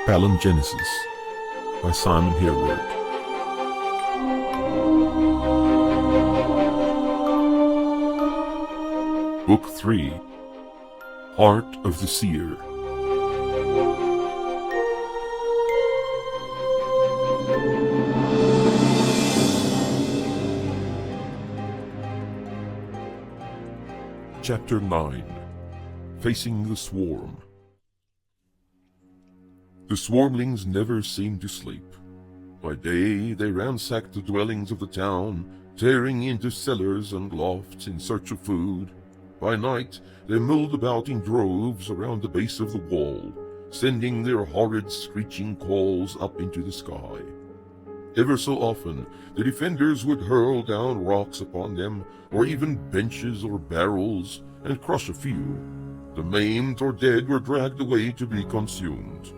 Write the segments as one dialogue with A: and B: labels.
A: Palingenesis by Simon Hereward. Book 3, Heart of the Sear. Chapter 9, Facing the Swarm. The swarmlings never seemed to sleep. By day they ransacked the dwellings of the town, tearing into cellars and lofts in search of food. By night they milled about in droves around the base of the wall, sending their horrid screeching calls up into the sky. Ever so often the defenders would hurl down rocks upon them, or even benches or barrels, and crush a few. The maimed or dead were dragged away to be consumed.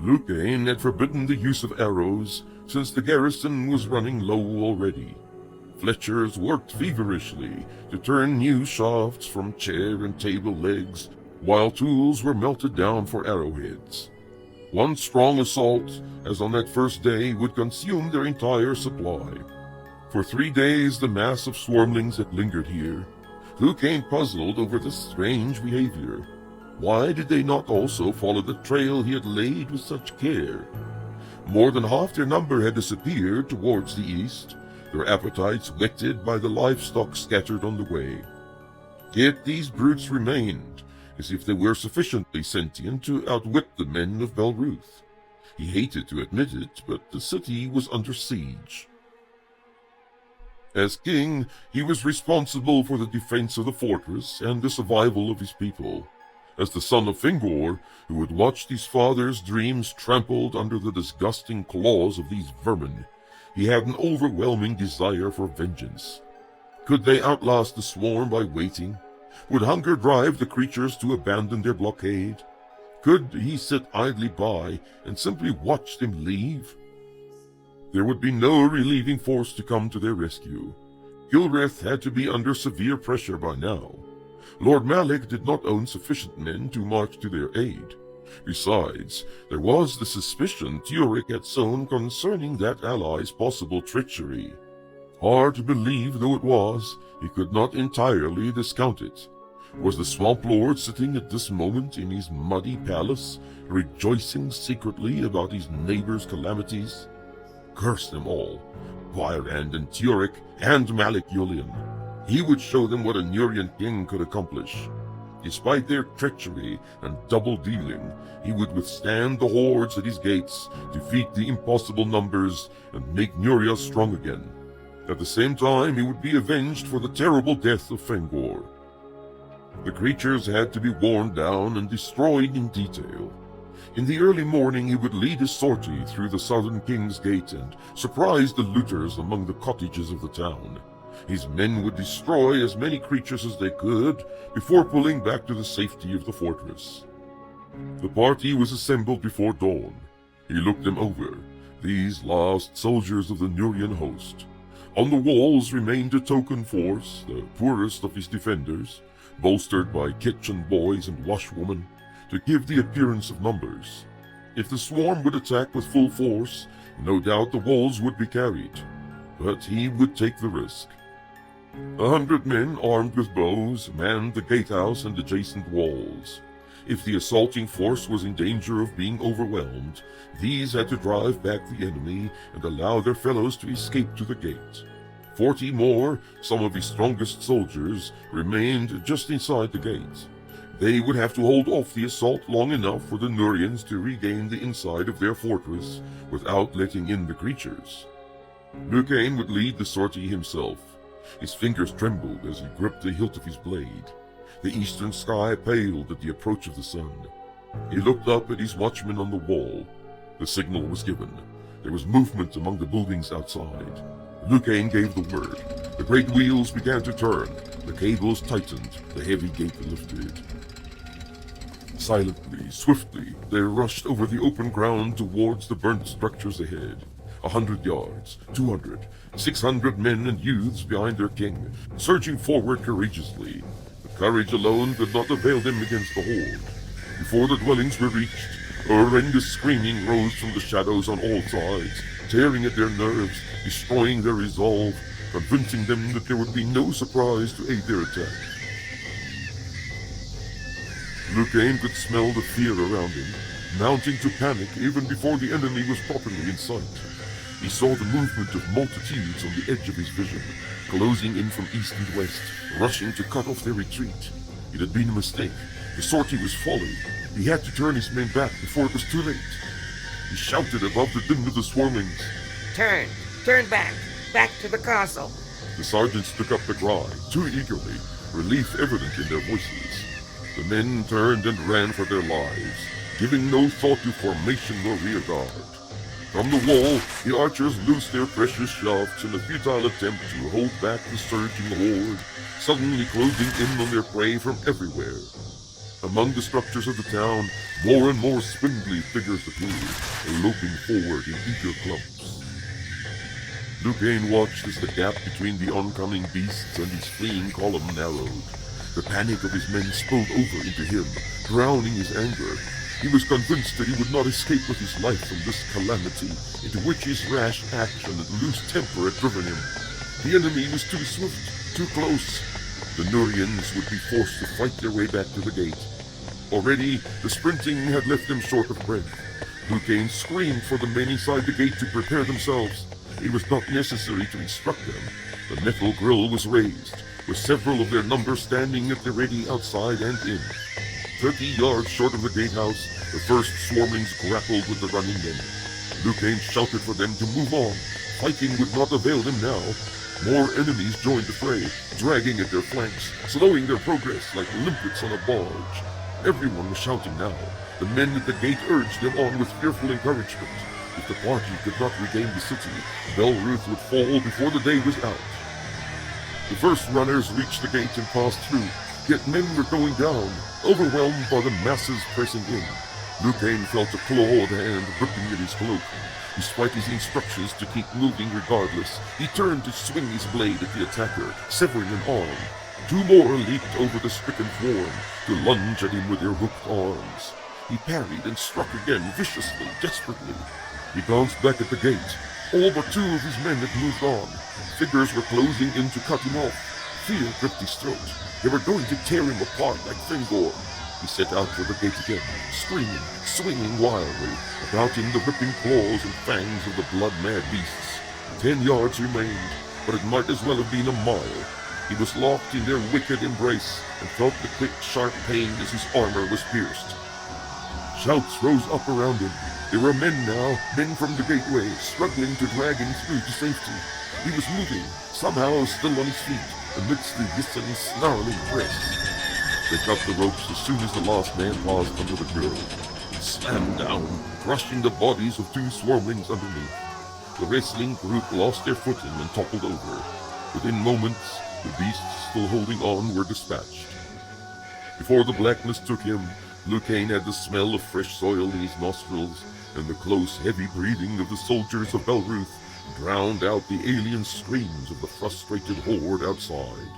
A: Lucain had forbidden the use of arrows, since the garrison was running low already. Fletchers worked feverishly to turn new shafts from chair and table legs, while tools were melted down for arrowheads. One strong assault, as on that first day, would consume their entire supply. For 3 days the mass of swarmlings had lingered here. Lucain puzzled over this strange behavior. Why did they not also follow the trail he had laid with such care? More than half their number had disappeared towards the east, their appetites whetted by the livestock scattered on the way. Yet these brutes remained, as if they were sufficiently sentient to outwit the men of Belruth. He hated to admit it, but the city was under siege. As king, he was responsible for the defense of the fortress and the survival of his people. As the son of Fingor, who had watched his father's dreams trampled under the disgusting claws of these vermin, he had an overwhelming desire for vengeance. Could they outlast the swarm by waiting? Would hunger drive the creatures to abandon their blockade? Could he sit idly by and simply watch them leave? There would be no relieving force to come to their rescue. Gilreth had to be under severe pressure by now. Lord Malik did not own sufficient men to march to their aid. Besides, there was the suspicion Turik had sown concerning that ally's possible treachery. Hard to believe though it was, he could not entirely discount it. Was the Swamp Lord sitting at this moment in his muddy palace, rejoicing secretly about his neighbors' calamities? Curse them all, Wyrand and Turik and Malik Yulian. He would show them what a Nurian king could accomplish. Despite their treachery and double-dealing, he would withstand the hordes at his gates, defeat the impossible numbers, and make Nuria strong again. At the same time, he would be avenged for the terrible death of Fengor. The creatures had to be worn down and destroyed in detail. In the early morning he would lead his sortie through the southern king's gate and surprise the looters among the cottages of the town. His men would destroy as many creatures as they could before pulling back to the safety of the fortress. The party was assembled before dawn. He looked them over, these last soldiers of the Nurian host. On the walls remained a token force, the poorest of his defenders, bolstered by kitchen boys and washwomen, to give the appearance of numbers. If the swarm would attack with full force, no doubt the walls would be carried, but he would take the risk. 100 men armed with bows manned the gatehouse and adjacent walls. If the assaulting force was in danger of being overwhelmed, these had to drive back the enemy and allow their fellows to escape to the gate. 40 more, some of his strongest soldiers, remained just inside the gate. They would have to hold off the assault long enough for the Nurians to regain the inside of their fortress without letting in the creatures. Lucain would lead the sortie himself. His fingers trembled as he gripped the hilt of his blade. The eastern sky paled at the approach of the sun. He looked up at his watchman on the wall. The signal was given. There was movement among the buildings outside. Lucain gave the word. The great wheels began to turn. The cables tightened. The heavy gate lifted. Silently, swiftly, they rushed over the open ground towards the burnt structures ahead. 100 yards, 200, 600 men and youths behind their king, surging forward courageously. But courage alone could not avail them against the horde. Before the dwellings were reached, a horrendous screaming rose from the shadows on all sides, tearing at their nerves, destroying their resolve, convincing them that there would be no surprise to aid their attack. Lucain could smell the fear around him, mounting to panic even before the enemy was properly in sight. He saw the movement of multitudes on the edge of his vision, closing in from east and west, rushing to cut off their retreat. It had been a mistake. The sortie was folly. He had to turn his men back before it was too late. He shouted above the din of the swarmings.
B: Turn back to the castle.
A: The sergeants took up the cry, too eagerly, relief evident in their voices. The men turned and ran for their lives, giving no thought to formation nor rear guard. From the wall, the archers loosed their precious shafts in a futile attempt to hold back the surging horde, suddenly closing in on their prey from everywhere. Among the structures of the town, more and more spindly figures appeared, eloping forward in eager clumps. Lucain watched as the gap between the oncoming beasts and his fleeing column narrowed. The panic of his men spilled over into him, drowning his anger. He was convinced that he would not escape with his life from this calamity, into which his rash action and loose temper had driven him. The enemy was too swift, too close. The Nurians would be forced to fight their way back to the gate. Already, the sprinting had left them short of breath. Lucain screamed for the men inside the gate to prepare themselves. It was not necessary to instruct them. The metal grille was raised, with several of their number standing at the ready outside and in. 30 yards short of the gatehouse, the first swarmings grappled with the running men. Lucain shouted for them to move on. Fighting would not avail them now. More enemies joined the fray, dragging at their flanks, slowing their progress like limpets on a barge. Everyone was shouting now. The men at the gate urged them on with fearful encouragement. If the party could not regain the city, Belruth would fall before the day was out. The first runners reached the gate and passed through, yet men were going down, overwhelmed by the masses pressing in. Lucain felt a clawed hand gripping at his cloak. Despite his instructions to keep moving regardless, he turned to swing his blade at the attacker, severing an arm. Two more leaped over the stricken form to lunge at him with their hooked arms. He parried and struck again, viciously, desperately. He glanced back at the gate. All but two of his men had moved on. Figures were closing in to cut him off. Fear gripped his throat. They were going to tear him apart like Fingor. He set out for the gate again, screaming, swinging wildly, about him the ripping claws and fangs of the blood-mad beasts. 10 yards remained, but it might as well have been a mile. He was locked in their wicked embrace and felt the quick, sharp pain as his armor was pierced. Shouts rose up around him. There were men now, men from the gateway, struggling to drag him through to safety. He was moving, somehow still on his feet, amidst the hissing, snarling press. They cut the ropes as soon as the last man paused under the grill. It slammed down, crushing the bodies of two swarmlings underneath. The wrestling group lost their footing and toppled over. Within moments, the beasts still holding on were dispatched. Before the blackness took him, Lucain had the smell of fresh soil in his nostrils, and the close, heavy breathing of the soldiers of Belruth drowned out the alien screams of the frustrated horde outside.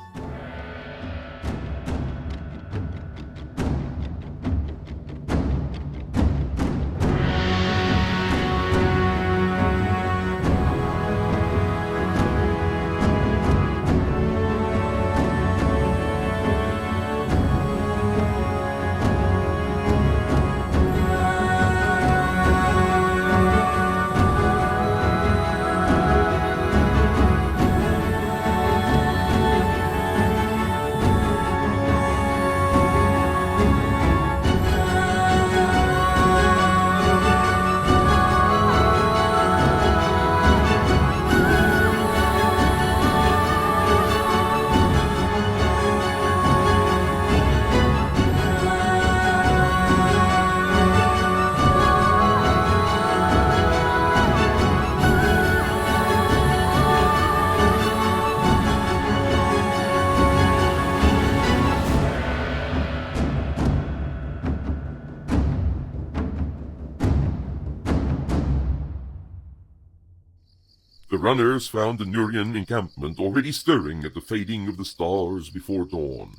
A: The runners found the Nurian encampment already stirring at the fading of the stars before dawn.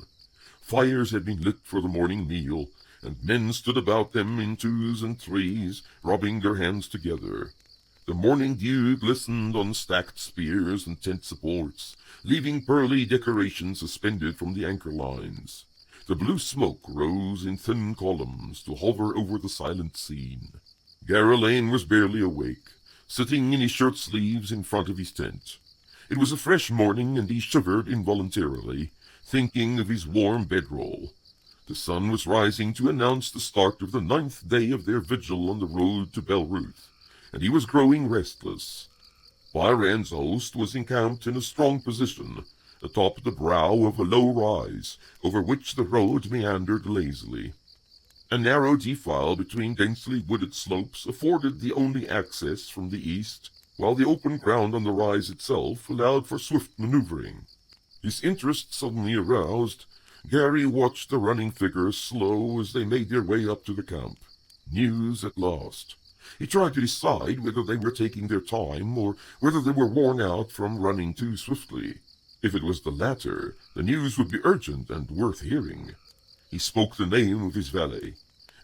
A: Fires had been lit for the morning meal, and men stood about them in twos and threes, rubbing their hands together. The morning dew glistened on stacked spears and tent supports, leaving pearly decorations suspended from the anchor lines. The blue smoke rose in thin columns to hover over the silent scene. Garrelane was barely awake, sitting in his shirt sleeves in front of his tent. It was a fresh morning, and he shivered involuntarily, thinking of his warm bedroll. The sun was rising to announce the start of the 9th day of their vigil on the road to Belruth, and he was growing restless. Byran's host was encamped in a strong position, atop the brow of a low rise, over which the road meandered lazily. A narrow defile between densely wooded slopes afforded the only access from the east, while the open ground on the rise itself allowed for swift maneuvering. His interest suddenly aroused, Gary watched the running figures slow as they made their way up to the camp. News at last. He tried to decide whether they were taking their time or whether they were worn out from running too swiftly. If it was the latter, the news would be urgent and worth hearing. He spoke the name of his valet.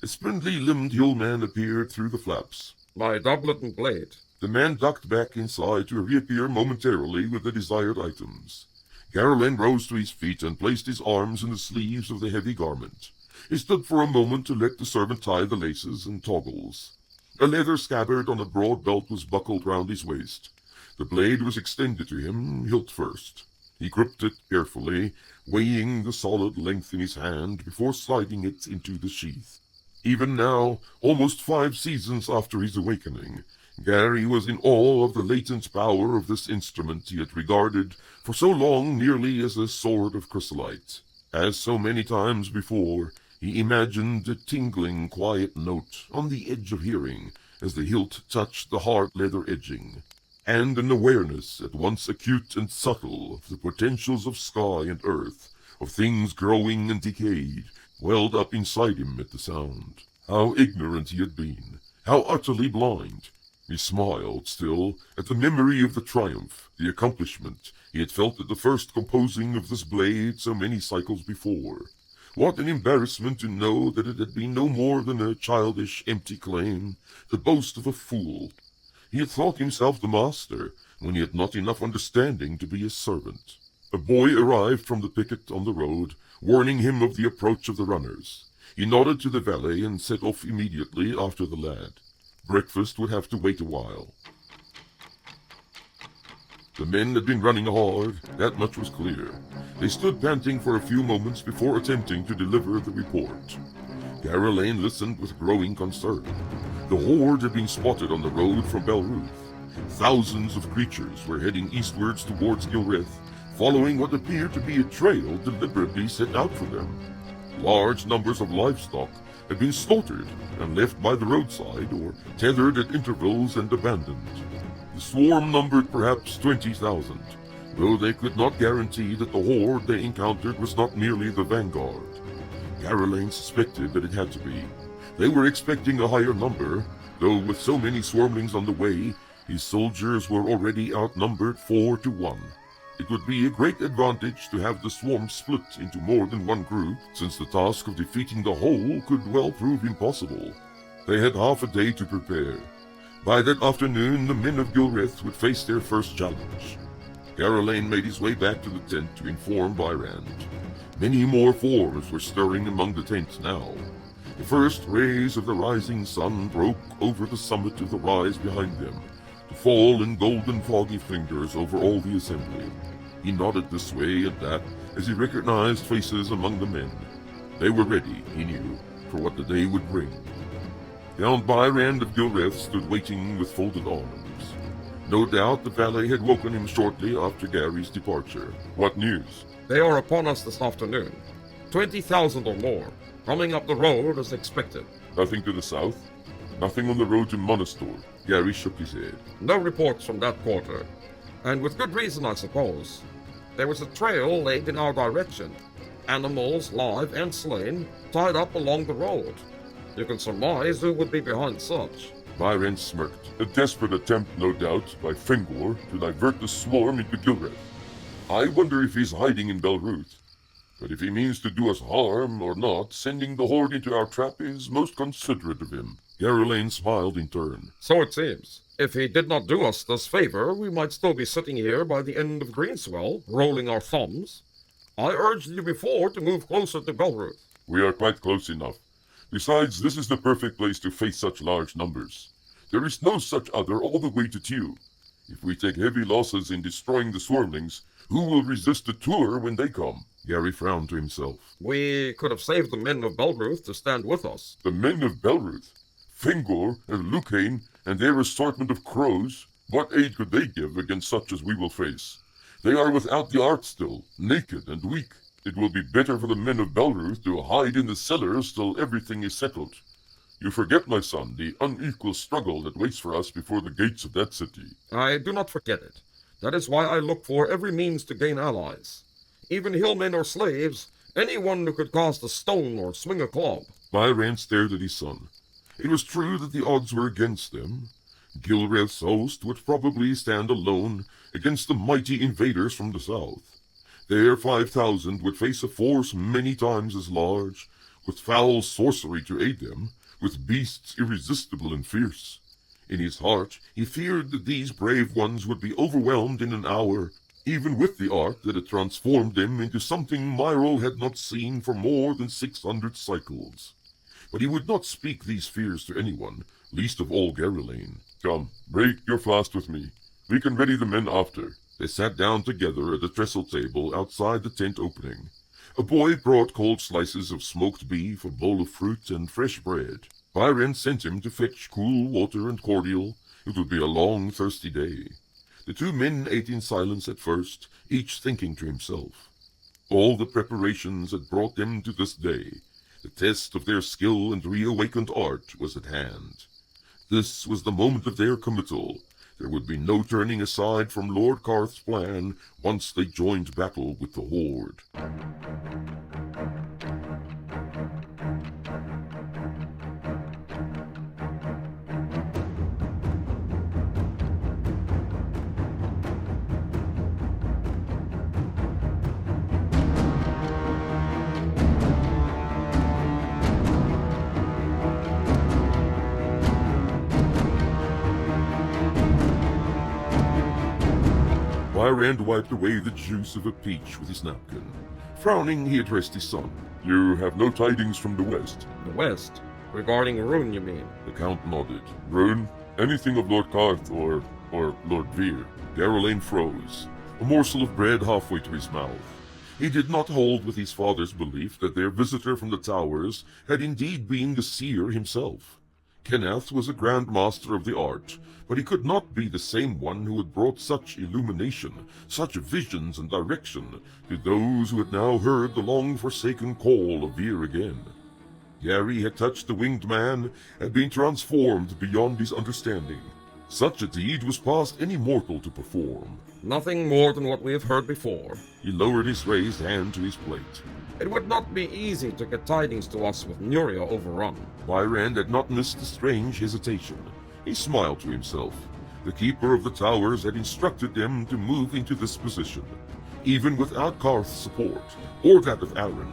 A: A spindly-limbed hillman appeared through the flaps.
C: My doublet and blade.
A: The man ducked back inside to reappear momentarily with the desired items. Garrelane rose to his feet and placed his arms in the sleeves of the heavy garment. He stood for a moment to let the servant tie the laces and toggles. A leather scabbard on a broad belt was buckled round his waist. The blade was extended to him, hilt first. He gripped it carefully, weighing the solid length in his hand before sliding it into the sheath. Even now, almost 5 seasons after his awakening, Gary was in awe of the latent power of this instrument he had regarded for so long merely as a sword of chrysolite. As so many times before, he imagined a tingling, quiet note on the edge of hearing as the hilt touched the hard leather edging, and an awareness at once acute and subtle of the potentials of sky and earth, of things growing and decayed, welled up inside him at the sound. How ignorant he had been, how utterly blind! He smiled still at the memory of the triumph, the accomplishment he had felt at the first composing of this blade so many cycles before. What an embarrassment to know that it had been no more than a childish, empty claim, the boast of a fool. He had thought himself the master, when he had not enough understanding to be a servant. A boy arrived from the picket on the road, warning him of the approach of the runners. He nodded to the valet and set off immediately after the lad. Breakfast would have to wait a while. The men had been running hard, that much was clear. They stood panting for a few moments before attempting to deliver the report. Garrelane listened with growing concern. The horde had been spotted on the road from Belruth. Thousands of creatures were heading eastwards towards Gilreth, following what appeared to be a trail deliberately set out for them. Large numbers of livestock had been slaughtered and left by the roadside or tethered at intervals and abandoned. The swarm numbered perhaps 20,000, though they could not guarantee that the horde they encountered was not merely the vanguard. Garrelane suspected that it had to be. They were expecting a higher number, though with so many swarmlings on the way, his soldiers were already outnumbered 4 to 1. It would be a great advantage to have the swarm split into more than one group, since the task of defeating the whole could well prove impossible. They had half a day to prepare. By that afternoon, the men of Gilreth would face their first challenge. Garrelane made his way back to the tent to inform Byrand. Many more forms were stirring among the tents now. The first rays of the rising sun broke over the summit of the rise behind them, to fall in golden foggy fingers over all the assembly. He nodded this way and that as he recognized faces among the men. They were ready, he knew, for what the day would bring. Count Byrand of Gilreth stood waiting with folded arms. No doubt the valet had woken him shortly after Gary's departure. What news?
C: They are upon us this afternoon. 20,000 or more, coming up the road as expected.
A: Nothing to the south? Nothing on the road to Monostor? Gary shook his head.
C: No reports from that quarter, and with good reason, I suppose. There was a trail laid in our direction. Animals, live and slain, tied up along the road. You can surmise who would be behind such.
A: Byron smirked, a desperate attempt, no doubt, by Fingor to divert the swarm into Gilreth. I wonder if he's hiding in Belruth. But if he means to do us harm or not, sending the horde into our trap is most considerate of him. Garrulaine smiled in turn.
C: So it seems. If he did not do us this favor, we might still be sitting here by the end of Greenswell, rolling our thumbs. I urged you before to move closer to Belruth.
A: We are quite close enough. Besides, this is the perfect place to face such large numbers. There is no such other all the way to Tew. If we take heavy losses in destroying the swarmlings, who will resist the tour when they come? Gary frowned to himself.
C: We could have saved the men of Belruth to stand with us.
A: The men of Belruth? Fingor and Lucane and their assortment of crows? What aid could they give against such as we will face? They are without the art still, naked and weak. It will be better for the men of Belruth to hide in the cellars till everything is settled. You forget, my son, the unequal struggle that waits for us before the gates of that city.
C: I do not forget it. That is why I look for every means to gain allies. Even hillmen or slaves, anyone who could cast a stone or swing a club.
A: Byron stared at his son. It was true that the odds were against them. Gilreth's host would probably stand alone against the mighty invaders from the south. Their 5,000 would face a force many times as large, with foul sorcery to aid them, with beasts irresistible and fierce. In his heart, he feared that these brave ones would be overwhelmed in an hour, even with the art that had transformed them into something Myril had not seen for more than 600 cycles. But he would not speak these fears to anyone, least of all Garrulaine. Come, break your fast with me. We can ready the men after. They sat down together at a trestle table outside the tent opening. A boy brought cold slices of smoked beef, a bowl of fruit, and fresh bread. Byron sent him to fetch cool water and cordial. It would be a long, thirsty day. The two men ate in silence at first, each thinking to himself. All the preparations had brought them to this day. The test of their skill and reawakened art was at hand. This was the moment of their committal. There would be no turning aside from Lord Karth's plan once they joined battle with the Horde. Byron wiped away the juice of a peach with his napkin. Frowning, he addressed his son. You have no tidings from the west?
C: The west? Regarding Rune, you mean?
A: The Count nodded. Rune? Anything of Lord Karth or Lord Veer? Garrulaine froze, a morsel of bread halfway to his mouth. He did not hold with his father's belief that their visitor from the towers had indeed been the Seer himself. Kenneth was a Grand Master of the art, but he could not be the same one who had brought such illumination, such visions and direction to those who had now heard the long-forsaken call of Veer again. Gary had touched the winged man, and been transformed beyond his understanding. Such a deed was past any mortal to perform.
C: Nothing more than what we have heard before.
A: He lowered his raised hand to his plate.
C: It would not be easy to get tidings to us with Nuria overrun.
A: Byron had not missed the strange hesitation. He smiled to himself. The Keeper of the Towers had instructed them to move into this position. Even without Karth's support, or that of Aaron,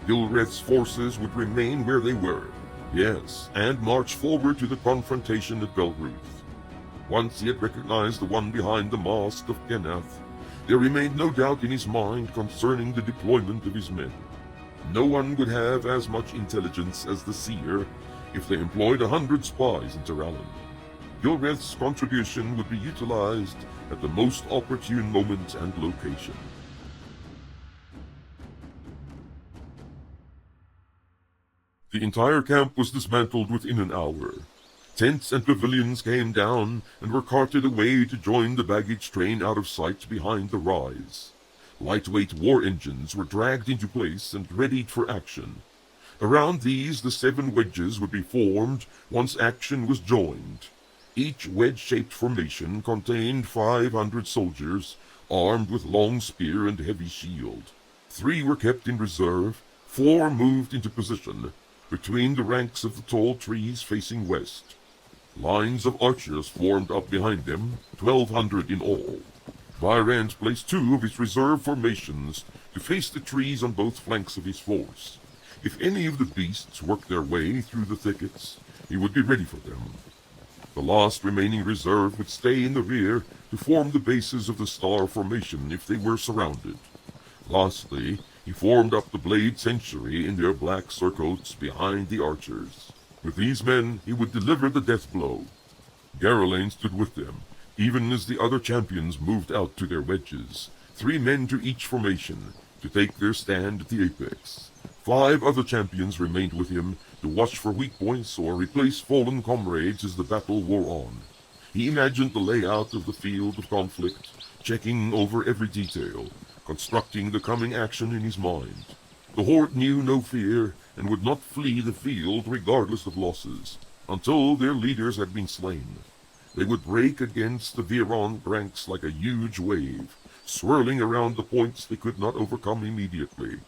A: Gilreth's forces would remain where they were. Yes, and march forward to the confrontation at Belruth. Once he had recognized the one behind the mask of Kenneth, there remained no doubt in his mind concerning the deployment of his men. No one would have as much intelligence as the Seer if they employed 100 spies in Terrallen. Gilreth's contribution would be utilized at the most opportune moment and location. The entire camp was dismantled within an hour. Tents and pavilions came down and were carted away to join the baggage train out of sight behind the rise. Lightweight war engines were dragged into place and readied for action. Around these the 7 wedges would be formed once action was joined. Each wedge-shaped formation contained 500 soldiers, armed with long spear and heavy shield. 3 were kept in reserve, 4 moved into position, between the ranks of the tall trees facing west. Lines of archers formed up behind them, 1,200 in all. Byrand placed 2 of his reserve formations to face the trees on both flanks of his force. If any of the beasts worked their way through the thickets, he would be ready for them. The last remaining reserve would stay in the rear to form the bases of the star formation if they were surrounded. Lastly, he formed up the blade century in their black surcoats behind the archers. With these men, he would deliver the death blow. Garrelane stood with them, even as the other champions moved out to their wedges, 3 men to each formation, to take their stand at the apex. 5 other champions remained with him to watch for weak points or replace fallen comrades as the battle wore on. He imagined the layout of the field of conflict, checking over every detail, constructing the coming action in his mind. The horde knew no fear and would not flee the field regardless of losses, until their leaders had been slain. They would break against the Viron ranks like a huge wave, swirling around the points they could not overcome immediately.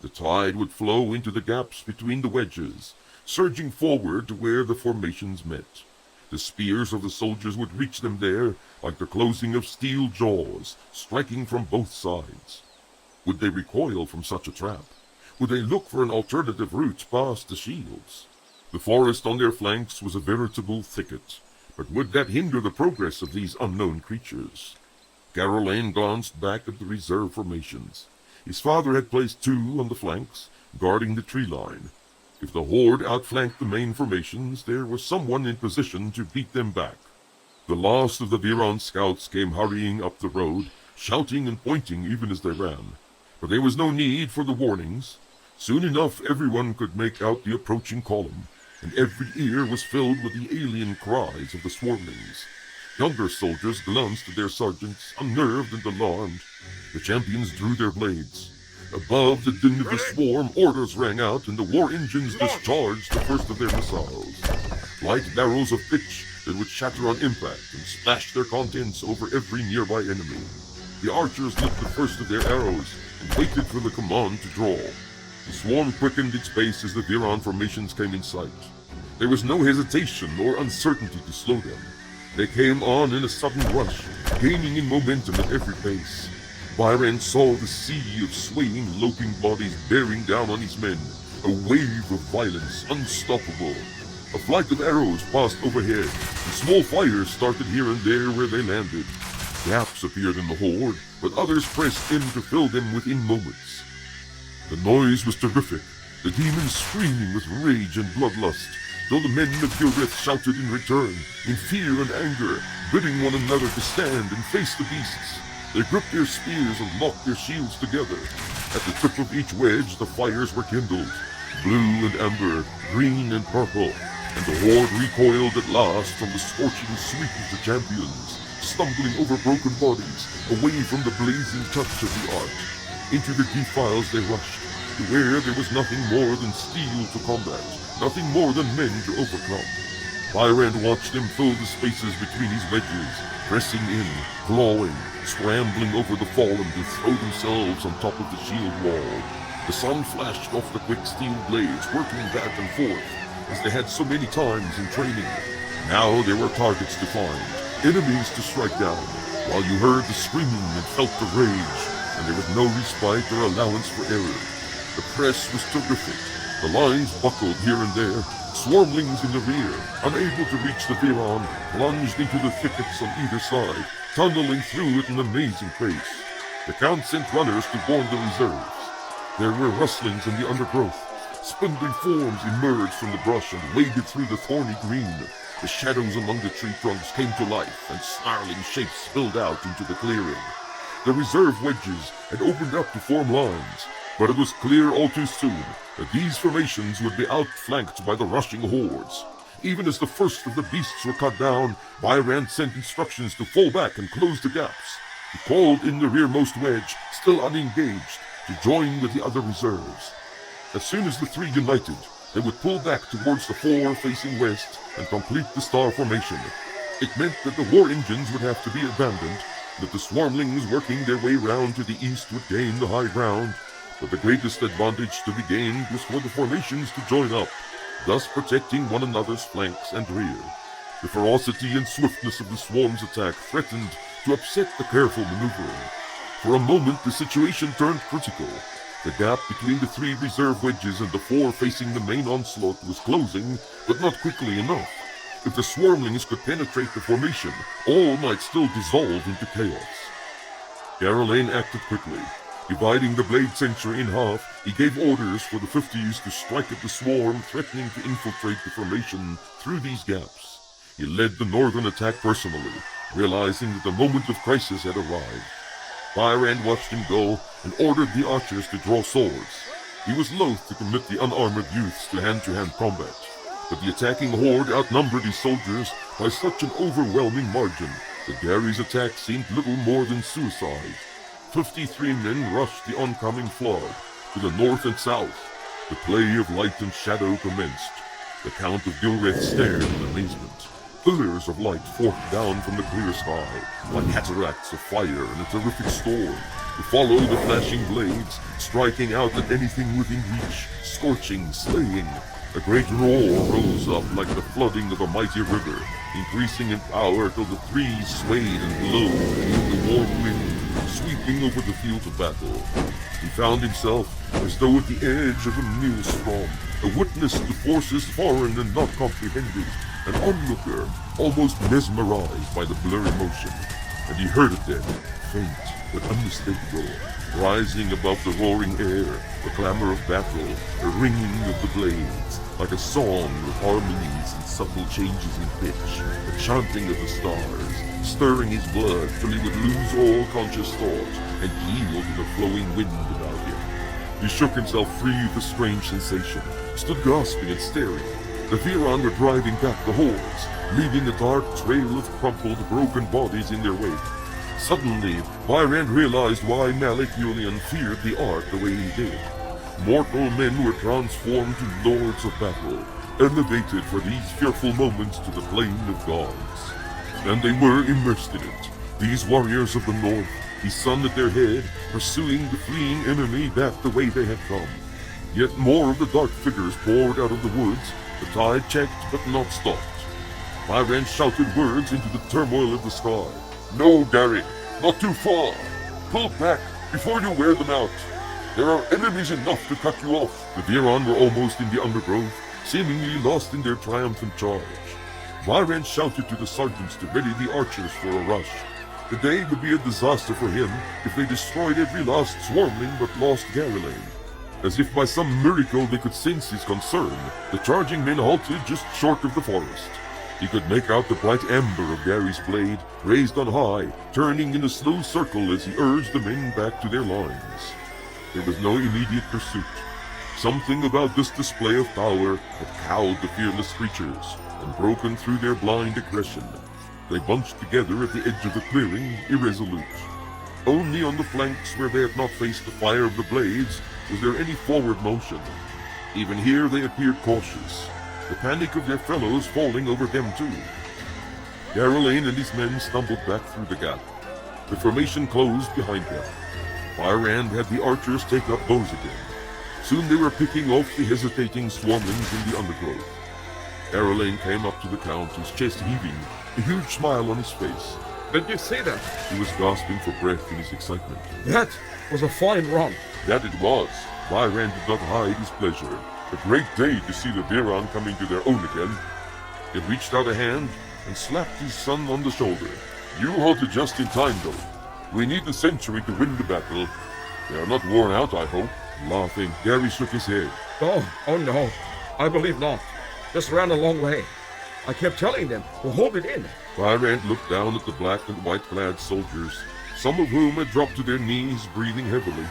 A: The tide would flow into the gaps between the wedges, surging forward to where the formations met. The spears of the soldiers would reach them there like the closing of steel jaws, striking from both sides. Would they recoil from such a trap? Would they look for an alternative route past the shields? The forest on their flanks was a veritable thicket, but would that hinder the progress of these unknown creatures? Garrelane glanced back at the reserve formations. His father had placed 2 on the flanks, guarding the tree line. If the horde outflanked the main formations, there was someone in position to beat them back. The last of the Viron scouts came hurrying up the road, shouting and pointing even as they ran. But there was no need for the warnings. Soon enough everyone could make out the approaching column, and every ear was filled with the alien cries of the swarmlings. Younger soldiers glanced at their sergeants, unnerved and alarmed. The champions drew their blades. Above the din of the swarm, orders rang out, and the war engines discharged the first of their missiles. Light barrels of pitch that would shatter on impact and splash their contents over every nearby enemy. The archers lit the first of their arrows and waited for the command to draw. The swarm quickened its pace as the Viron formations came in sight. There was no hesitation or uncertainty to slow them. They came on in a sudden rush, gaining in momentum at every pace. Byrand saw the sea of swaying, loping bodies bearing down on his men, a wave of violence, unstoppable. A flight of arrows passed overhead, and small fires started here and there where they landed. Gaps appeared in the horde, but others pressed in to fill them within moments. The noise was terrific, the demons screaming with rage and bloodlust, though the men of Gilreth shouted in return, in fear and anger, bidding one another to stand and face the beasts. They gripped their spears and locked their shields together. At the tip of each wedge the fires were kindled, blue and amber, green and purple, and the horde recoiled at last from the scorching sweep of the champions, stumbling over broken bodies, away from the blazing touch of the arc. Into the defiles they rushed, to where there was nothing more than steel to combat, nothing more than men to overcome. Byrand watched them fill the spaces between his wedges, pressing in, clawing, scrambling over the fallen to throw themselves on top of the shield wall. The sun flashed off the quick steel blades, working back and forth, as they had so many times in training. Now there were targets to find, enemies to strike down, while you heard the screaming and felt the rage, and there was no respite or allowance for error. The press was terrific. The lines buckled here and there. Swarmlings in the rear, unable to reach the Viron, plunged into the thickets on either side, tunneling through at an amazing pace. The Count sent runners to warn the reserves. There were rustlings in the undergrowth. Spindling forms emerged from the brush and waded through the thorny green. The shadows among the tree trunks came to life, and snarling shapes spilled out into the clearing. The reserve wedges had opened up to form lines, but it was clear all too soon that these formations would be outflanked by the rushing hordes. Even as the first of the beasts were cut down, Byrand sent instructions to fall back and close the gaps. He called in the rearmost wedge, still unengaged, to join with the other reserves. As soon as the 3 united, they would pull back towards the 4 facing west and complete the star formation. It meant that the war engines would have to be abandoned, that the swarmlings working their way round to the east would gain the high ground, but the greatest advantage to be gained was for the formations to join up, thus protecting one another's flanks and rear. The ferocity and swiftness of the swarm's attack threatened to upset the careful maneuvering. For a moment, the situation turned critical. The gap between the 3 reserve wedges and the 4 facing the main onslaught was closing, but not quickly enough. If the swarmlings could penetrate the formation, all might still dissolve into chaos. Garolain acted quickly. Dividing the blade sentry in half, he gave orders for the 50s to strike at the swarm, threatening to infiltrate the formation through these gaps. He led the northern attack personally, realizing that the moment of crisis had arrived. Byrand watched him go and ordered the archers to draw swords. He was loath to commit the unarmored youths to hand-to-hand combat, but the attacking horde outnumbered his soldiers by such an overwhelming margin that Gary's attack seemed little more than suicide. 53 men rushed the oncoming flood to the north and south. The play of light and shadow commenced. The Count of Gilreth stared in amazement. Pillars of light forked down from the clear sky, like cataracts of fire in a terrific storm, to follow the flashing blades, striking out at anything within reach, scorching, slaying. A great roar rose up like the flooding of a mighty river, increasing in power till the trees swayed and glowed in the warm wind, sweeping over the field of battle. He found himself as though at the edge of a maelstrom, a witness to forces foreign and not comprehended, an onlooker, almost mesmerized by the blurry motion. And he heard it then, faint but unmistakable, rising above the roaring air, the clamor of battle, the ringing of the blades, like a song with harmonies and subtle changes in pitch, the chanting of the stars, stirring his blood till he would lose all conscious thought and yield to the flowing wind about him. He shook himself free of the strange sensation, stood gasping and staring. The Viron were driving back the hordes, leaving a dark trail of crumpled, broken bodies in their wake. Suddenly, Byrand realized why Malik Yulian feared the Ark the way he did. Mortal men were transformed to lords of battle, elevated for these fearful moments to the plane of gods. And they were immersed in it, these warriors of the north, the sun at their head, pursuing the fleeing enemy back the way they had come. Yet more of the dark figures poured out of the woods. The tide checked but not stopped. Byrand shouted words into the turmoil of the sky. "No, Gary, not too far. Pull back before you wear them out. There are enemies enough to cut you off." The Viron were almost in the undergrowth, seemingly lost in their triumphant charge. Byrand shouted to the sergeants to ready the archers for a rush. The day would be a disaster for him if they destroyed every last swarmling but lost Garolain. As if by some miracle they could sense his concern, the charging men halted just short of the forest. He could make out the bright amber of Gary's blade, raised on high, turning in a slow circle as he urged the men back to their lines. There was no immediate pursuit. Something about this display of power had cowed the fearless creatures and broken through their blind aggression. They bunched together at the edge of the clearing, irresolute. Only on the flanks where they had not faced the fire of the blades was there any forward motion. Even here they appeared cautious, the panic of their fellows falling over them too. Garolain and his men stumbled back through the gap. The formation closed behind them. Byrand had the archers take up bows again. Soon they were picking off the hesitating swarmlings in the undergrowth. Garolain came up to the Count, his chest heaving, a huge smile on his face.
C: Did you see that?
A: He was gasping for breath in his excitement.
C: That was a fine run.
A: That it was. Byrand did not hide his pleasure. A great day to see the Viron coming to their own again. He reached out a hand and slapped his son on the shoulder. "You halted just in time, though. We need the century to win the battle. They are not worn out, I hope." Laughing, Gary shook his head.
C: Oh no. I believe not. Just ran a long way. I kept telling them to hold it in.
A: Byrand looked down at the black and white-clad soldiers, some of whom had dropped to their knees, breathing heavily.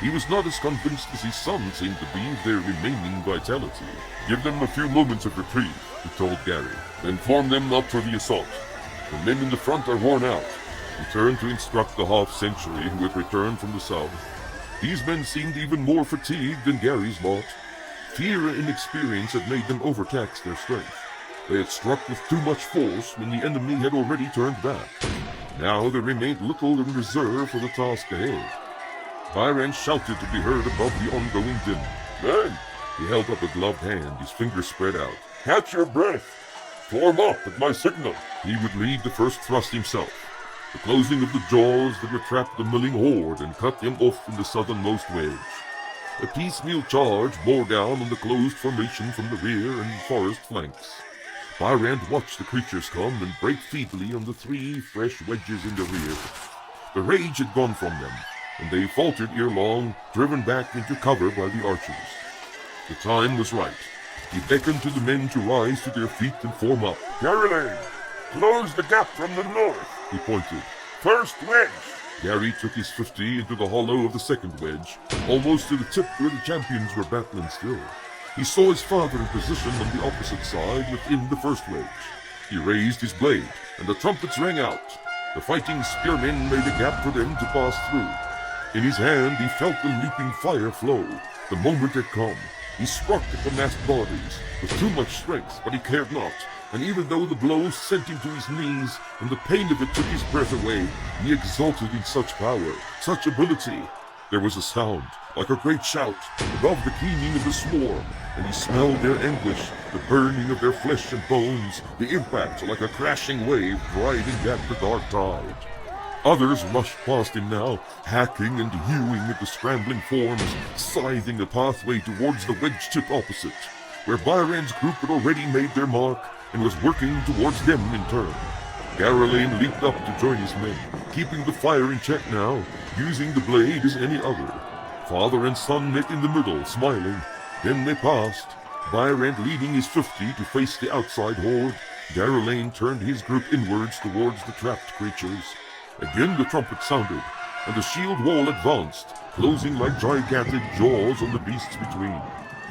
A: He was not as convinced as his son seemed to be of their remaining vitality. "Give them a few moments of reprieve," he told Gary. "Then form them up for the assault. The men in the front are worn out." He turned to instruct the half-century who had returned from the south. These men seemed even more fatigued than Gary's lot. Fear and inexperience had made them overtax their strength. They had struck with too much force when the enemy had already turned back. Now there remained little in reserve for the task ahead. Byrand shouted to be heard above the ongoing din. "Men!" He held up a gloved hand, his fingers spread out. "Catch your breath! Form up at my signal. He would lead the first thrust himself, the closing of the jaws that would trap the milling horde and cut them off in the southernmost wedge. A piecemeal charge bore down on the closed formation from the rear and forest flanks. Byrand watched the creatures come and break feebly on the 3 fresh wedges in the rear. The rage had gone from them, and they faltered ere long, driven back into cover by the archers. The time was right. He beckoned to the men to rise to their feet and form up.
D: Caroline, close the gap from the north,
A: He pointed.
D: First wedge.
A: Gary took his 50 into the hollow of the second wedge, almost to the tip where the champions were battling still. He saw his father in position on the opposite side within the first wedge. He raised his blade, and the trumpets rang out. The fighting spearmen made a gap for them to pass through. In his hand he felt the leaping fire flow. The moment had come. He struck at the massed bodies with too much strength, but he cared not. And even though the blow sent him to his knees and the pain of it took his breath away, he exulted in such power, such ability. There was a sound, like a great shout, above the keening of the swarm, and he smelled their anguish, the burning of their flesh and bones, the impact like a crashing wave driving back the dark tide. Others rushed past him now, hacking and hewing at the scrambling forms, scything a pathway towards the wedge tip opposite, where Byrand's group had already made their mark and was working towards them in turn. Garrelane leaped up to join his men, keeping the fire in check now, using the blade as any other. Father and son met in the middle, smiling. Then they passed, Byrand leading his 50 to face the outside horde. Garrelane turned his group inwards towards the trapped creatures. Again the trumpet sounded, and the shield wall advanced, closing like gigantic jaws on the beasts between.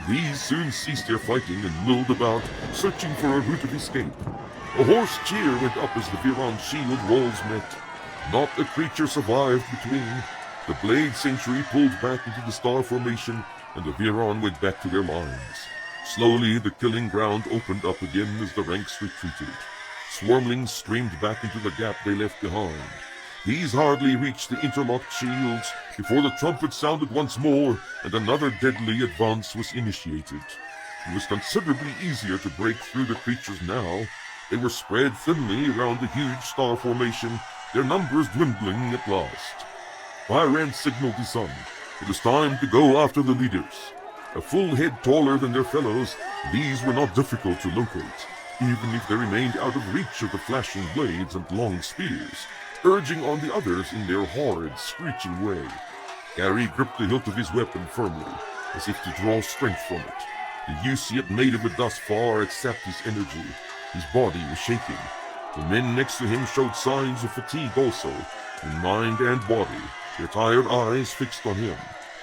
A: These soon ceased their fighting and milled about, searching for a route of escape. A hoarse cheer went up as the Viron shield walls met. Not a creature survived between. The blade sentry pulled back into the star formation, and the Viron went back to their lines. Slowly the killing ground opened up again as the ranks retreated. Swarmlings streamed back into the gap they left behind. These hardly reached the interlocked shields before the trumpet sounded once more and another deadly advance was initiated. It was considerably easier to break through the creatures now. They were spread thinly around the huge star formation, their numbers dwindling at last. Byrand signaled his son. It was time to go after the leaders. A full head taller than their fellows, these were not difficult to locate, even if they remained out of reach of the flashing blades and long spears, urging on the others in their horrid, screeching way. Gary gripped the hilt of his weapon firmly, as if to draw strength from it. The use he had made of it thus far had sapped his energy. His body was shaking. The men next to him showed signs of fatigue also, in mind and body, their tired eyes fixed on him.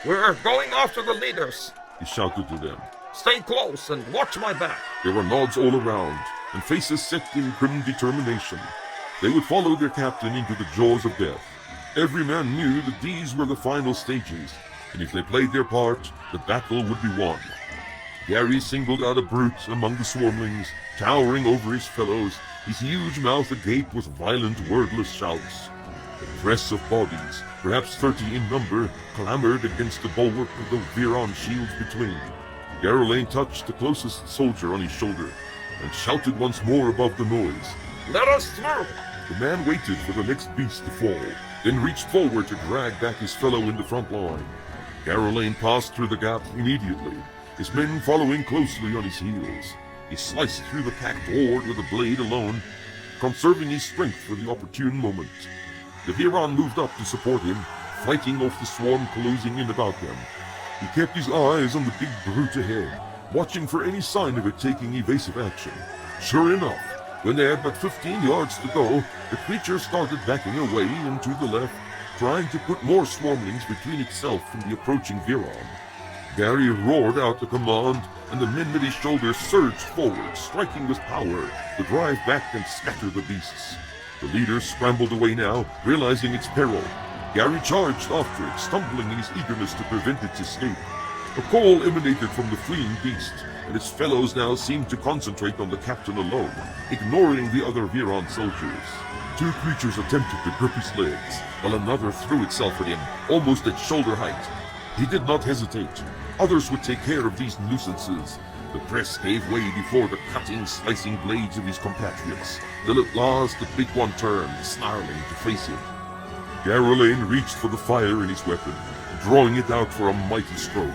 C: We're going after the leaders,
A: He shouted to them.
C: Stay close and watch my back.
A: There were nods all around, and faces set in grim determination. They would follow their captain into the jaws of death. Every man knew that these were the final stages, and if they played their part, the battle would be won. Gary singled out a brute among the swarmlings, towering over his fellows, his huge mouth agape with violent, wordless shouts. The press of bodies, perhaps 30 in number, clamored against the bulwark of the Viron shields between. Garrelane touched the closest soldier on his shoulder, and shouted once more above the noise.
C: Let us through!
A: The man waited for the next beast to fall, then reached forward to drag back his fellow in the front line. Garrelane passed through the gap immediately, his men following closely on his heels. He sliced through the packed horde with a blade alone, conserving his strength for the opportune moment. The Viron moved up to support him, fighting off the swarm closing in about them. He kept his eyes on the big brute ahead, watching for any sign of it taking evasive action. Sure enough, when they had but 15 yards to go, the creature started backing away and to the left, trying to put more swarmlings between itself and the approaching Viron. Gary roared out the command, and the men at his shoulders surged forward, striking with power to drive back and scatter the beasts. The leaders scrambled away now, realizing its peril. Gary charged after it, stumbling in his eagerness to prevent its escape. A call emanated from the fleeing beast, and its fellows now seemed to concentrate on the captain alone, ignoring the other Viron soldiers. Two creatures attempted to grip his legs, while another threw itself at him, almost at shoulder height. He did not hesitate. Others would take care of these nuisances. The press gave way before the cutting, slicing blades of his compatriots, till at last the big one turned, snarling, to face him. Garoline reached for the fire in his weapon, drawing it out for a mighty stroke.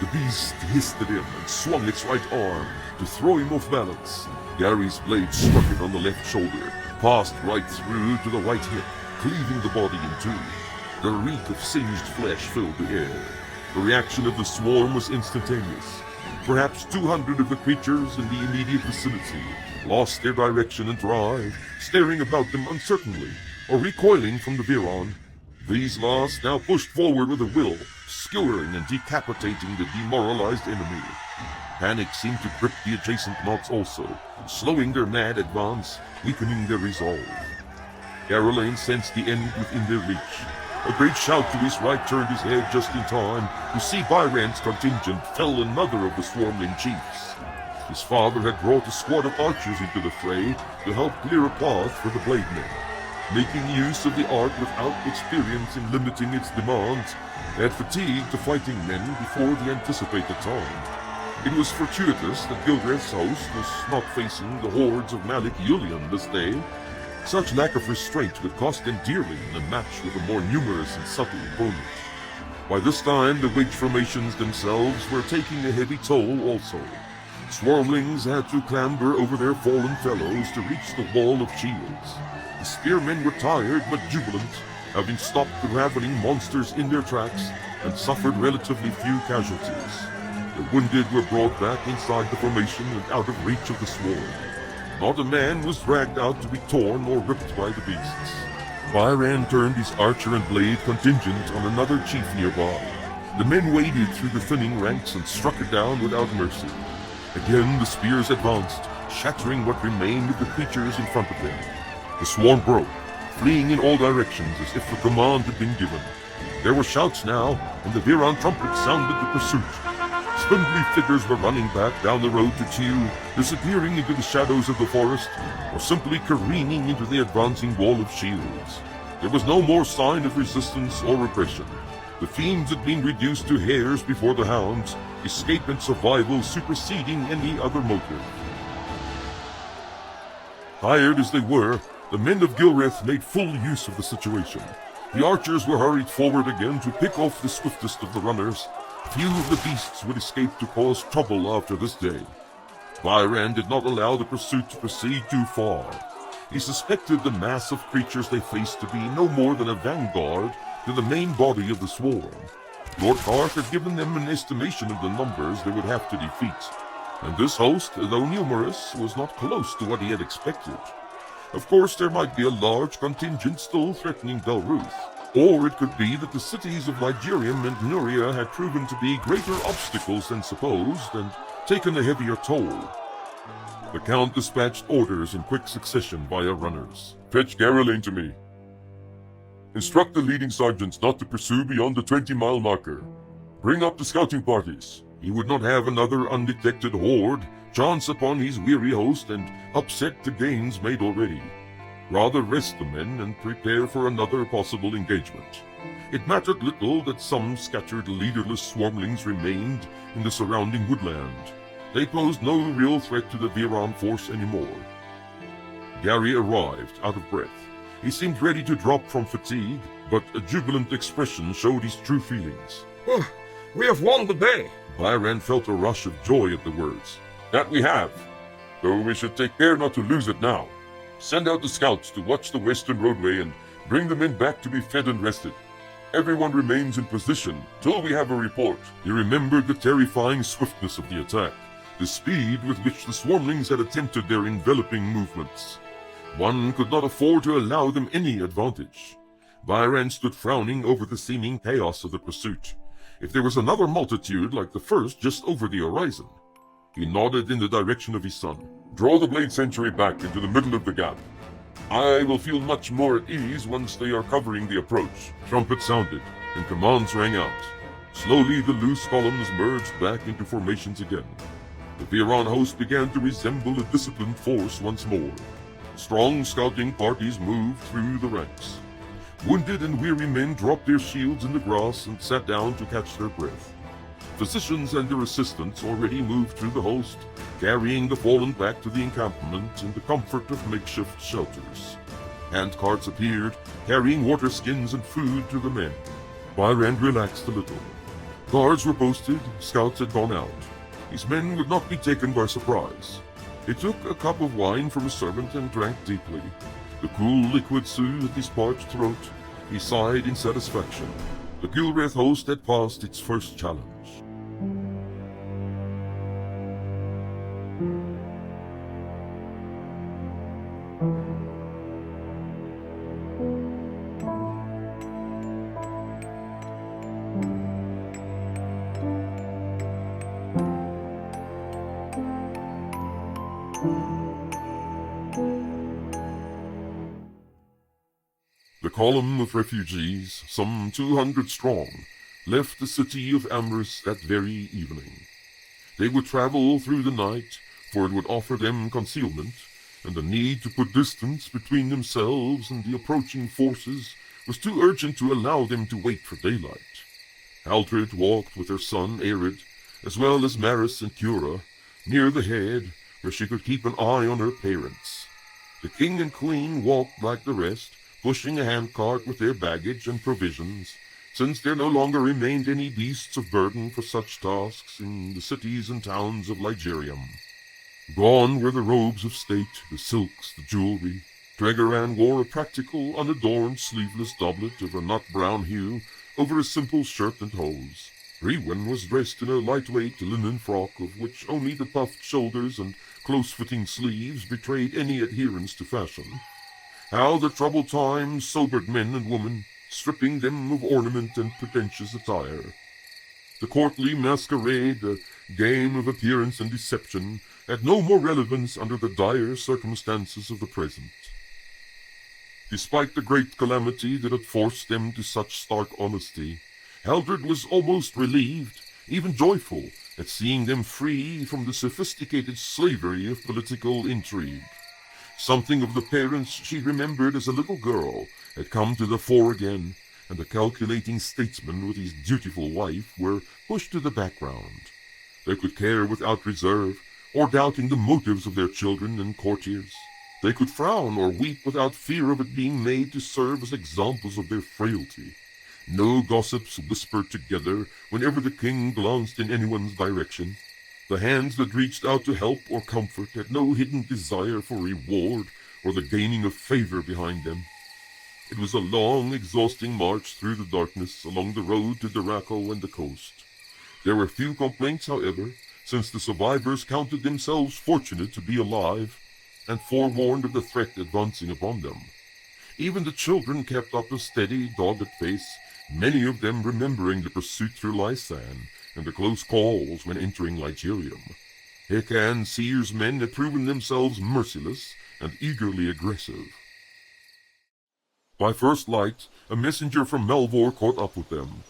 A: The beast hissed at him and swung its right arm to throw him off balance. Gary's blade struck it on the left shoulder, passed right through to the right hip, cleaving the body in two. The reek of singed flesh filled the air. The reaction of the swarm was instantaneous. Perhaps 200 of the creatures in the immediate vicinity lost their direction and drive, staring about them uncertainly, or recoiling from the Viron. These last now pushed forward with a will, skewering and decapitating the demoralized enemy. Panic seemed to grip the adjacent knots also, slowing their mad advance, weakening their resolve. Garoline sensed the end within their reach. A great shout to his right turned his head just in time to see Byran's contingent fell another of the swarming chiefs. His father had brought a squad of archers into the fray to help clear a path for the blade men. Making use of the art without experience in limiting its demands had fatigued the fighting men before the anticipated time. It was fortuitous that Gilgreth's host was not facing the hordes of Malik Yulian this day. Such lack of restraint would cost them dearly in a match with a more numerous and subtle opponent. By this time, the wage formations themselves were taking a heavy toll also. Swarmlings had to clamber over their fallen fellows to reach the wall of shields. The spearmen were tired but jubilant, having stopped the ravening monsters in their tracks and suffered relatively few casualties. The wounded were brought back inside the formation and out of reach of the swarm. Not a man was dragged out to be torn or ripped by the beasts. Byran turned his archer and blade contingent on another chief nearby. The men waded through the thinning ranks and struck it down without mercy. Again the spears advanced, shattering what remained of the creatures in front of them. The swarm broke, fleeing in all directions as if a command had been given. There were shouts now, and the Viron trumpet sounded the pursuit. Spindly figures were running back down the road to Tew, disappearing into the shadows of the forest, or simply careening into the advancing wall of shields. There was no more sign of resistance or repression. The fiends had been reduced to hares before the hounds, escape and survival superseding any other motive. Tired as they were, the men of Gilreth made full use of the situation. The archers were hurried forward again to pick off the swiftest of the runners. Few of the beasts would escape to cause trouble after this day. Byran did not allow the pursuit to proceed too far. He suspected the mass of creatures they faced to be no more than a vanguard to the main body of the swarm. Lord Karth had given them an estimation of the numbers they would have to defeat, and this host, though numerous, was not close to what he had expected. Of course, there might be a large contingent still threatening Belruth, or it could be that the cities of Ligerium and Nuria had proven to be greater obstacles than supposed and taken a heavier toll. The Count dispatched orders in quick succession via runners. Fetch Garoline to me. Instruct the leading sergeants not to pursue beyond the 20-mile marker. Bring up the scouting parties. He would not have another undetected horde chance upon his weary host and upset the gains made already. Rather rest the men and prepare for another possible engagement. It mattered little that some scattered leaderless swarmlings remained in the surrounding woodland. They posed no real threat to the Viron force anymore. Gary arrived, out of breath. He seemed ready to drop from fatigue, but a jubilant expression showed his true feelings.
C: We have won the day.
A: Byran felt a rush of joy at the words. That we have, though we should take care not to lose it now. Send out the scouts to watch the western roadway and bring the men back to be fed and rested. Everyone remains in position till we have a report. He remembered the terrifying swiftness of the attack, the speed with which the swarmlings had attempted their enveloping movements. One could not afford to allow them any advantage. Byran stood frowning over the seeming chaos of the pursuit. If there was another multitude like the first just over the horizon. He nodded in the direction of his son. Draw the blade sentry back into the middle of the gap. I will feel much more at ease once they are covering the approach. Trumpet sounded, and commands rang out. Slowly the loose columns merged back into formations again. The Viron host began to resemble a disciplined force once more. Strong scouting parties moved through the ranks. Wounded and weary men dropped their shields in the grass and sat down to catch their breath. Physicians and their assistants already moved through the host, carrying the fallen back to the encampment in the comfort of makeshift shelters. Handcarts appeared, carrying water skins and food to the men. Byrand relaxed a little. Guards were posted, scouts had gone out. His men would not be taken by surprise. He took a cup of wine from a servant and drank deeply. The cool liquid soothed his parched throat. He sighed in satisfaction. The Gilrath host had passed its first challenge. The column of refugees, some 200 strong, left the city of Amherst that very evening. They would travel through the night, for it would offer them concealment, and the need to put distance between themselves and the approaching forces was too urgent to allow them to wait for daylight. Haldred walked with her son Arid, as well as Maris and Cura, near the head, where she could keep an eye on her parents. The king and queen walked like the rest, pushing a handcart with their baggage and provisions, since there no longer remained any beasts of burden for such tasks in the cities and towns of Ligerium. Gone were the robes of state, the silks, the jewelry. Tregoran wore a practical, unadorned, sleeveless doublet of a nut-brown hue over a simple shirt and hose. Rewin was dressed in a lightweight linen frock of which only the puffed shoulders and close-fitting sleeves betrayed any adherence to fashion. How the troubled times sobered men and women, stripping them of ornament and pretentious attire. The courtly masquerade, a game of appearance and deception, had no more relevance under the dire circumstances of the present. Despite the great calamity that had forced them to such stark honesty, Haldred was almost relieved, even joyful, at seeing them free from the sophisticated slavery of political intrigue. Something of the parents she remembered as a little girl had come to the fore again, and the calculating statesman with his dutiful wife were pushed to the background. They could care without reserve, or doubting the motives of their children and courtiers. They could frown or weep without fear of it being made to serve as examples of their frailty. No gossips whispered together whenever the king glanced in anyone's direction. The hands that reached out to help or comfort had no hidden desire for reward or the gaining of favor behind them. It was a long, exhausting march through the darkness along the road to Duraco and the coast. There were few complaints, however, since the survivors counted themselves fortunate to be alive and forewarned of the threat advancing upon them. Even the children kept up a steady, dogged pace, many of them remembering the pursuit through Lysan and the close calls when entering Ligerium. Hekan Sear's men had proven themselves merciless and eagerly aggressive. By first light, a messenger from Melvor caught up with them.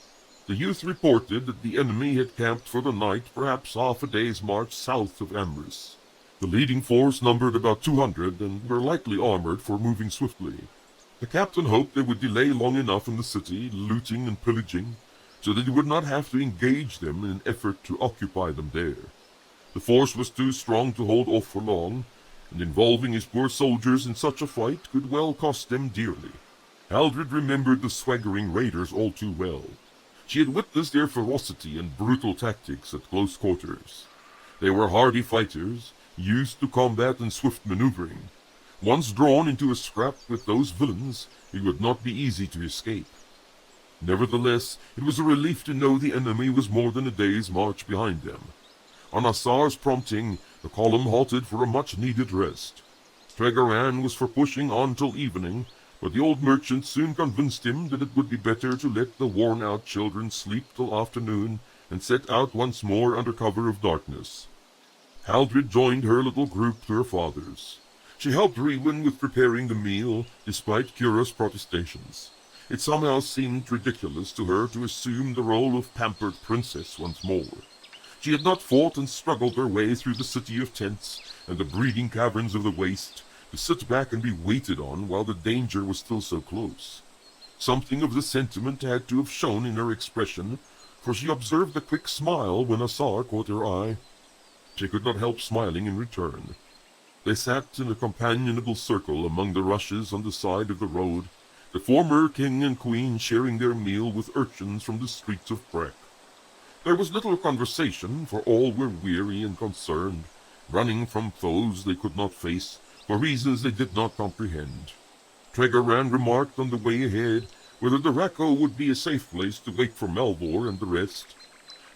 A: The youth reported that the enemy had camped for the night perhaps half a day's march south of Amherst. The leading force numbered about 200 and were lightly armored for moving swiftly. The captain hoped they would delay long enough in the city, looting and pillaging, so that he would not have to engage them in an effort to occupy them there. The force was too strong to hold off for long, and involving his poor soldiers in such a fight could well cost them dearly. Haldred remembered the swaggering raiders all too well. She had witnessed their ferocity and brutal tactics at close quarters. They were hardy fighters, used to combat and swift maneuvering. Once drawn into a scrap with those villains, it would not be easy to escape. Nevertheless, it was a relief to know the enemy was more than a day's march behind them. On Assar's prompting, the column halted for a much-needed rest. Tregoran was for pushing on till evening, but the old merchant soon convinced him that it would be better to let the worn-out children sleep till afternoon and set out once more under cover of darkness. Haldred joined her little group to her father's. She helped Rewin with preparing the meal, despite Cura's protestations. It somehow seemed ridiculous to her to assume the role of pampered princess once more. She had not fought and struggled her way through the city of tents and the breeding caverns of the waste, to sit back and be waited on while the danger was still so close. Something of the sentiment had to have shown in her expression, for she observed a quick smile when a Sear caught her eye. She could not help smiling in return. They sat in a companionable circle among the rushes on the side of the road, the former king and queen sharing their meal with urchins from the streets of Breck. There was little conversation, for all were weary and concerned, running from foes they could not face, for reasons they did not comprehend. Tregoran remarked on the way ahead whether the Racco would be a safe place to wait for Melvor and the rest.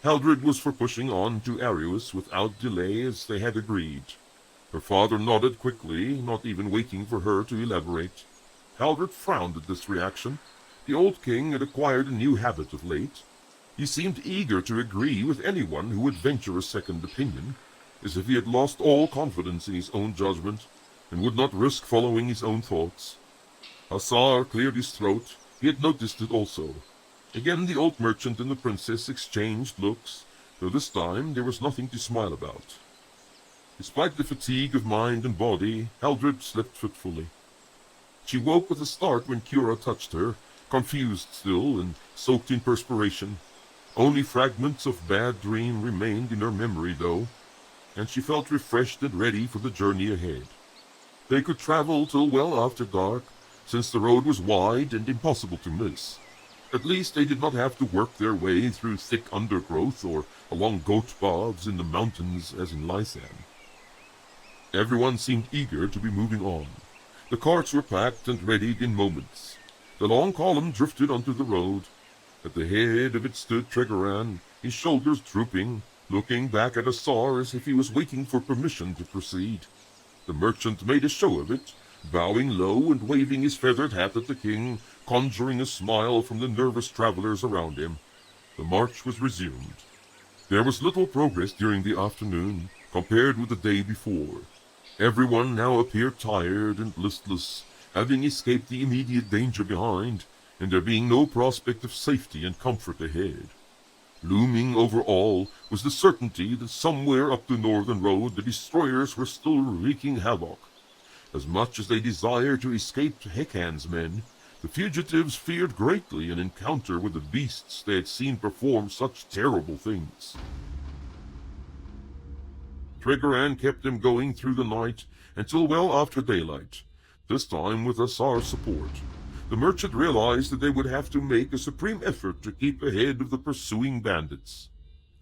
A: Haldred was for pushing on to Arius without delay as they had agreed. Her father nodded quickly, not even waiting for her to elaborate. Haldred frowned at this reaction. The old king had acquired a new habit of late. He seemed eager to agree with anyone who would venture a second opinion, as if he had lost all confidence in his own judgment, and would not risk following his own thoughts. Sear cleared his throat. He had noticed it also. Again the old merchant and the princess exchanged looks, though this time there was nothing to smile about. Despite the fatigue of mind and body, Haldred slept fitfully. She woke with a start when Cura touched her, confused still and soaked in perspiration. Only fragments of bad dream remained in her memory, though, and she felt refreshed and ready for the journey ahead. They could travel till well after dark, since the road was wide and impossible to miss. At least they did not have to work their way through thick undergrowth or along goat paths in the mountains as in Lysan. Everyone seemed eager to be moving on. The carts were packed and readied in moments. The long column drifted onto the road. At the head of it stood Tregoran, his shoulders drooping, looking back at Sear as if he was waiting for permission to proceed. The merchant made a show of it, bowing low and waving his feathered hat at the king, conjuring a smile from the nervous travelers around him. The march was resumed. There was little progress during the afternoon, compared with the day before. Everyone now appeared tired and listless, having escaped the immediate danger behind, and there being no prospect of safety and comfort ahead. Looming over all was the certainty that somewhere up the northern road the destroyers were still wreaking havoc. As much as they desired to escape Hekan's men, the fugitives feared greatly an encounter with the beasts they had seen perform such terrible things. Tregoran kept them going through the night until well after daylight, this time with Sear's support. The merchant realized that they would have to make a supreme effort to keep ahead of the pursuing bandits.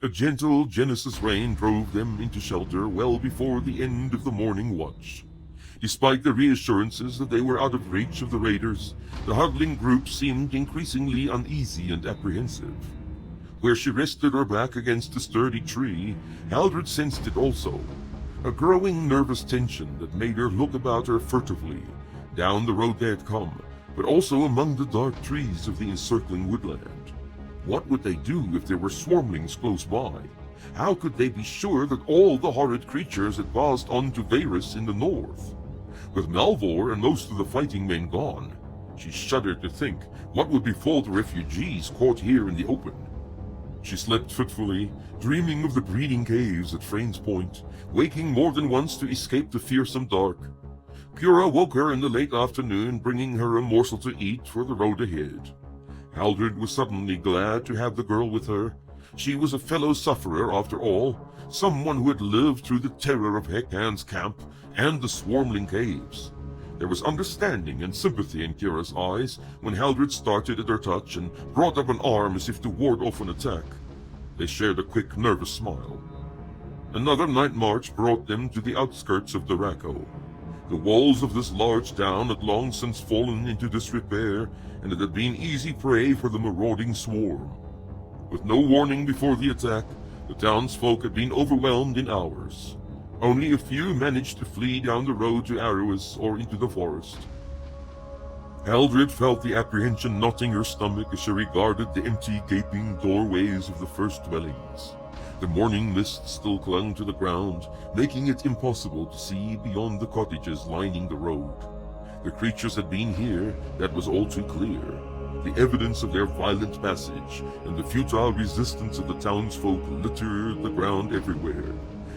A: A gentle Genesis rain drove them into shelter well before the end of the morning watch. Despite the reassurances that they were out of reach of the raiders, the huddling group seemed increasingly uneasy and apprehensive. Where she rested her back against a sturdy tree, Haldred sensed it also, a growing nervous tension that made her look about her furtively, down the road they had come, but also among the dark trees of the encircling woodland. What would they do if there were swarmlings close by? How could they be sure that all the horrid creatures had passed on to Varys in the north? With Melvor and most of the fighting men gone, she shuddered to think what would befall the refugees caught here in the open. She slept fitfully, dreaming of the breeding caves at Frane's Point, waking more than once to escape the fearsome dark. Cura woke her in the late afternoon, bringing her a morsel to eat for the road ahead. Haldred was suddenly glad to have the girl with her. She was a fellow sufferer after all, someone who had lived through the terror of Hekan's camp and the swarmling caves. There was understanding and sympathy in Cura's eyes when Haldred started at her touch and brought up an arm as if to ward off an attack. They shared a quick, nervous smile. Another night march brought them to the outskirts of the Racco. The walls of this large town had long since fallen into disrepair, and it had been easy prey for the marauding swarm. With no warning before the attack, the townsfolk had been overwhelmed in hours. Only a few managed to flee down the road to Arius or into the forest. Haldred felt the apprehension knotting her stomach as she regarded the empty, gaping doorways of the first dwellings. The morning mist still clung to the ground, making it impossible to see beyond the cottages lining the road. The creatures had been here, that was all too clear. The evidence of their violent passage and the futile resistance of the townsfolk littered the ground everywhere.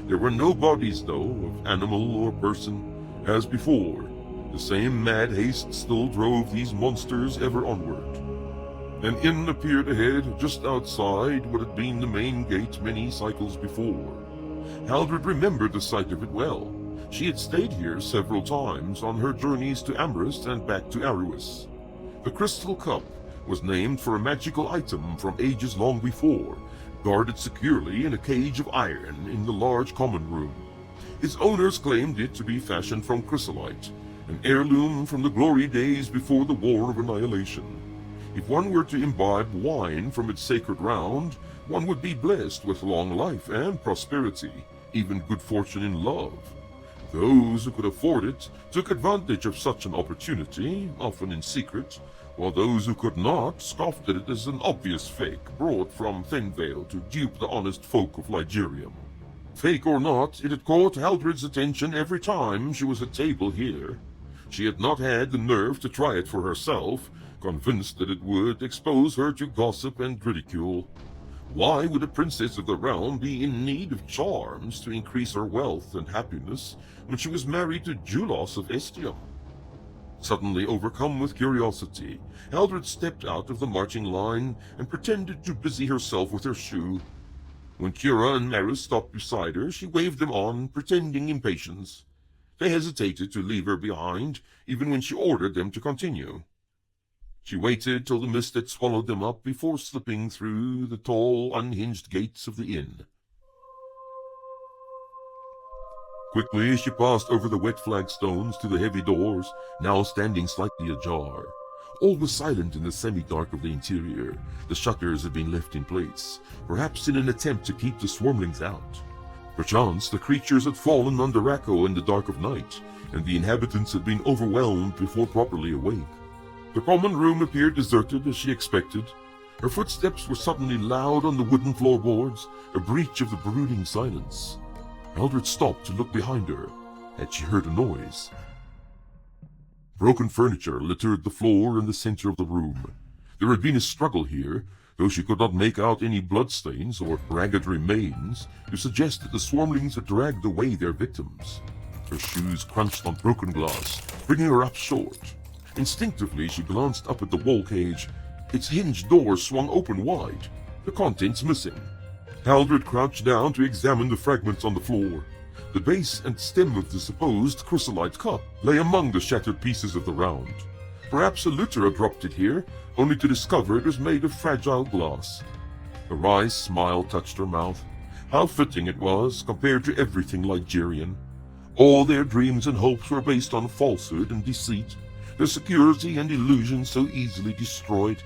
A: There were no bodies, though, of animal or person. As before, the same mad haste still drove these monsters ever onward. An inn appeared ahead, just outside what had been the main gate many cycles before. Haldred remembered the site of it well. She had stayed here several times on her journeys to Amherst and back to Aruis. The crystal cup was named for a magical item from ages long before, guarded securely in a cage of iron in the large common room. Its owners claimed it to be fashioned from chrysolite, an heirloom from the glory days before the War of Annihilation. If one were to imbibe wine from its sacred round, one would be blessed with long life and prosperity, even good fortune in love. Those who could afford it took advantage of such an opportunity, often in secret, while those who could not scoffed at it as an obvious fake brought from Fenvale to dupe the honest folk of Ligerium. Fake or not, it had caught Haldred's attention every time she was at table here. She had not had the nerve to try it for herself, convinced that it would expose her to gossip and ridicule. Why would a princess of the realm be in need of charms to increase her wealth and happiness when she was married to Julos of Estium? Suddenly overcome with curiosity, Haldred stepped out of the marching line and pretended to busy herself with her shoe. When Kira and Maris stopped beside her, she waved them on, pretending impatience. They hesitated to leave her behind, even when she ordered them to continue. She waited till the mist had swallowed them up before slipping through the tall, unhinged gates of the inn. Quickly she passed over the wet flagstones to the heavy doors, now standing slightly ajar. All was silent in the semi-dark of the interior. The shutters had been left in place, perhaps in an attempt to keep the swarmlings out. Perchance the creatures had fallen under Racco in the dark of night, and the inhabitants had been overwhelmed before properly awake. The common room appeared deserted as she expected. Her footsteps were suddenly loud on the wooden floorboards, a breach of the brooding silence. Haldred stopped to look behind her. Had she heard a noise? Broken furniture littered the floor in the center of the room. There had been a struggle here, though she could not make out any bloodstains or ragged remains to suggest that the swarmlings had dragged away their victims. Her shoes crunched on broken glass, bringing her up short. Instinctively she glanced up at the wall cage. Its hinged door swung open wide, the contents missing. Haldred crouched down to examine the fragments on the floor. The base and stem of the supposed chrysolite cup lay among the shattered pieces of the round. Perhaps a looter had dropped it here, only to discover it was made of fragile glass. A wry smile touched her mouth. How fitting it was, compared to everything Ligerian. All their dreams and hopes were based on falsehood and deceit, their security and illusion so easily destroyed.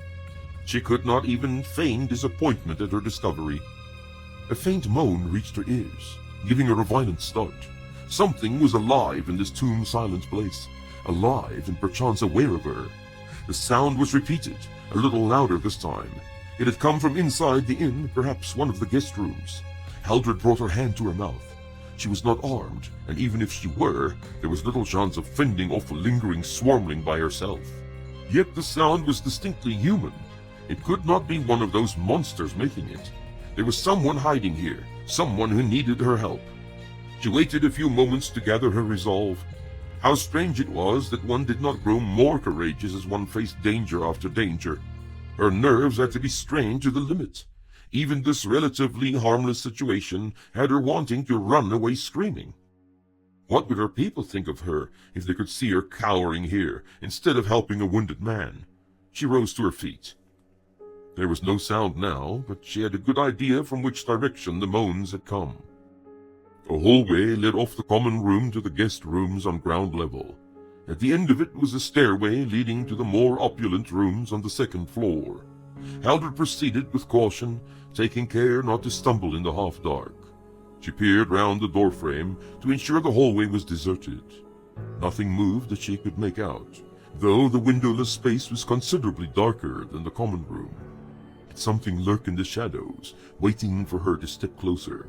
A: She could not even feign disappointment at her discovery. A faint moan reached her ears, giving her a violent start. Something was alive in this tomb-silent place, alive and perchance aware of her. The sound was repeated, a little louder this time. It had come from inside the inn, perhaps one of the guest rooms. Haldred brought her hand to her mouth. She was not armed, and even if she were, there was little chance of fending off a lingering swarmling by herself. Yet the sound was distinctly human. It could not be one of those monsters making it. There was someone hiding here, someone who needed her help. She waited a few moments to gather her resolve. How strange it was that one did not grow more courageous as one faced danger after danger. Her nerves had to be strained to the limit. Even this relatively harmless situation had her wanting to run away screaming. What would her people think of her if they could see her cowering here instead of helping a wounded man? She rose to her feet. There was no sound now, but she had a good idea from which direction the moans had come. A hallway led off the common room to the guest rooms on ground level. At the end of it was a stairway leading to the more opulent rooms on the second floor. Haldred proceeded with caution, taking care not to stumble in the half-dark. She peered round the doorframe to ensure the hallway was deserted. Nothing moved that she could make out, though the windowless space was considerably darker than the common room. Something lurked in the shadows, waiting for her to step closer.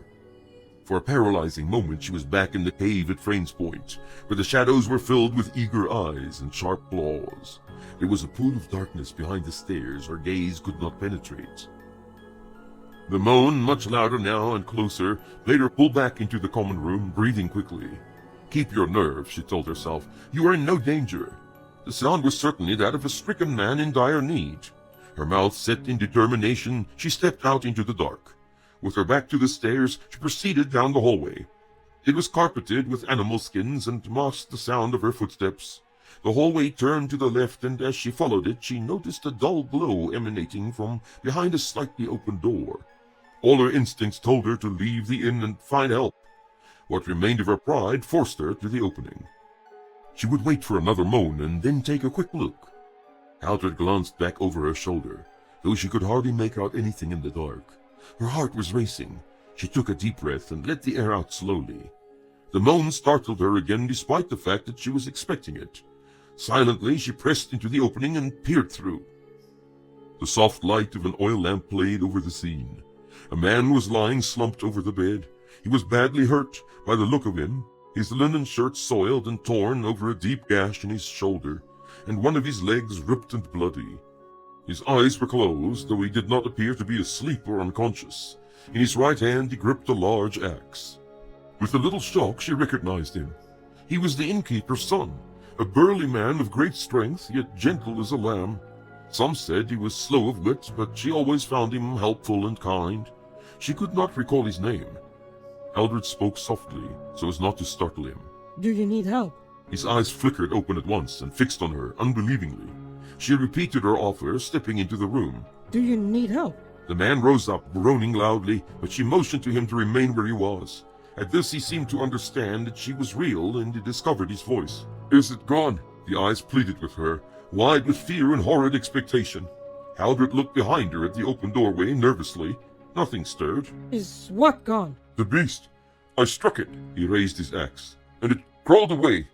A: For a paralyzing moment she was back in the cave at Frane's Point, where the shadows were filled with eager eyes and sharp claws. There was a pool of darkness behind the stairs her gaze could not penetrate. The moan, much louder now and closer, made her pull back into the common room, breathing quickly. "Keep your nerve," she told herself. "You are in no danger." The sound was certainly that of a stricken man in dire need. Her mouth set in determination, she stepped out into the dark. With her back to the stairs, she proceeded down the hallway. It was carpeted with animal skins and masked the sound of her footsteps. The hallway turned to the left, and as she followed it, she noticed a dull glow emanating from behind a slightly open door. All her instincts told her to leave the inn and find help. What remained of her pride forced her to the opening. She would wait for another moan and then take a quick look. Haldred glanced back over her shoulder, though she could hardly make out anything in the dark. Her heart was racing. She took a deep breath and let the air out slowly. The moan startled her again despite the fact that she was expecting it. Silently, she pressed into the opening and peered through. The soft light of an oil lamp played over the scene. A man was lying slumped over the bed. He was badly hurt by the look of him, his linen shirt soiled and torn over a deep gash in his shoulder, and one of his legs ripped and bloody. His eyes were closed, though he did not appear to be asleep or unconscious. In his right hand he gripped a large axe. With a little shock she recognized him. He was the innkeeper's son, a burly man of great strength, yet gentle as a lamb. Some said he was slow of wit, but she always found him helpful and kind. She could not recall his name. Haldred spoke softly, so as not to startle him.
E: Do you need help?
A: His eyes flickered open at once and fixed on her unbelievingly. She repeated her offer, stepping into the room.
E: Do you need help?
A: The man rose up, groaning loudly, but she motioned to him to remain where he was. At this he seemed to understand that she was real, and he discovered his voice. "Is it gone?" The eyes pleaded with her, wide with fear and horrid expectation. Haldred looked behind her at the open doorway nervously. Nothing stirred.
E: Is what gone?
A: "The beast. I struck it." He raised his axe. "And it crawled away.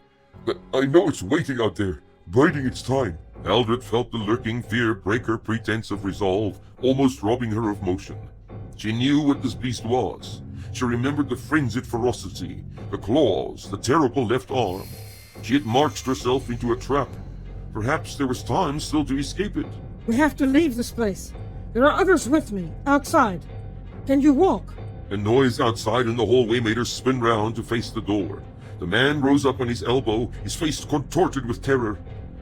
A: But I know it's waiting out there, biding its time." Haldred felt the lurking fear break her pretense of resolve, almost robbing her of motion. She knew what this beast was. She remembered the frenzied ferocity, the claws, the terrible left arm. She had marched herself into a trap. Perhaps there was time still to escape it.
E: We have to leave this place. There are others with me, outside. Can you walk?
A: A noise outside in the hallway made her spin round to face the door. The man rose up on his elbow, his face contorted with terror.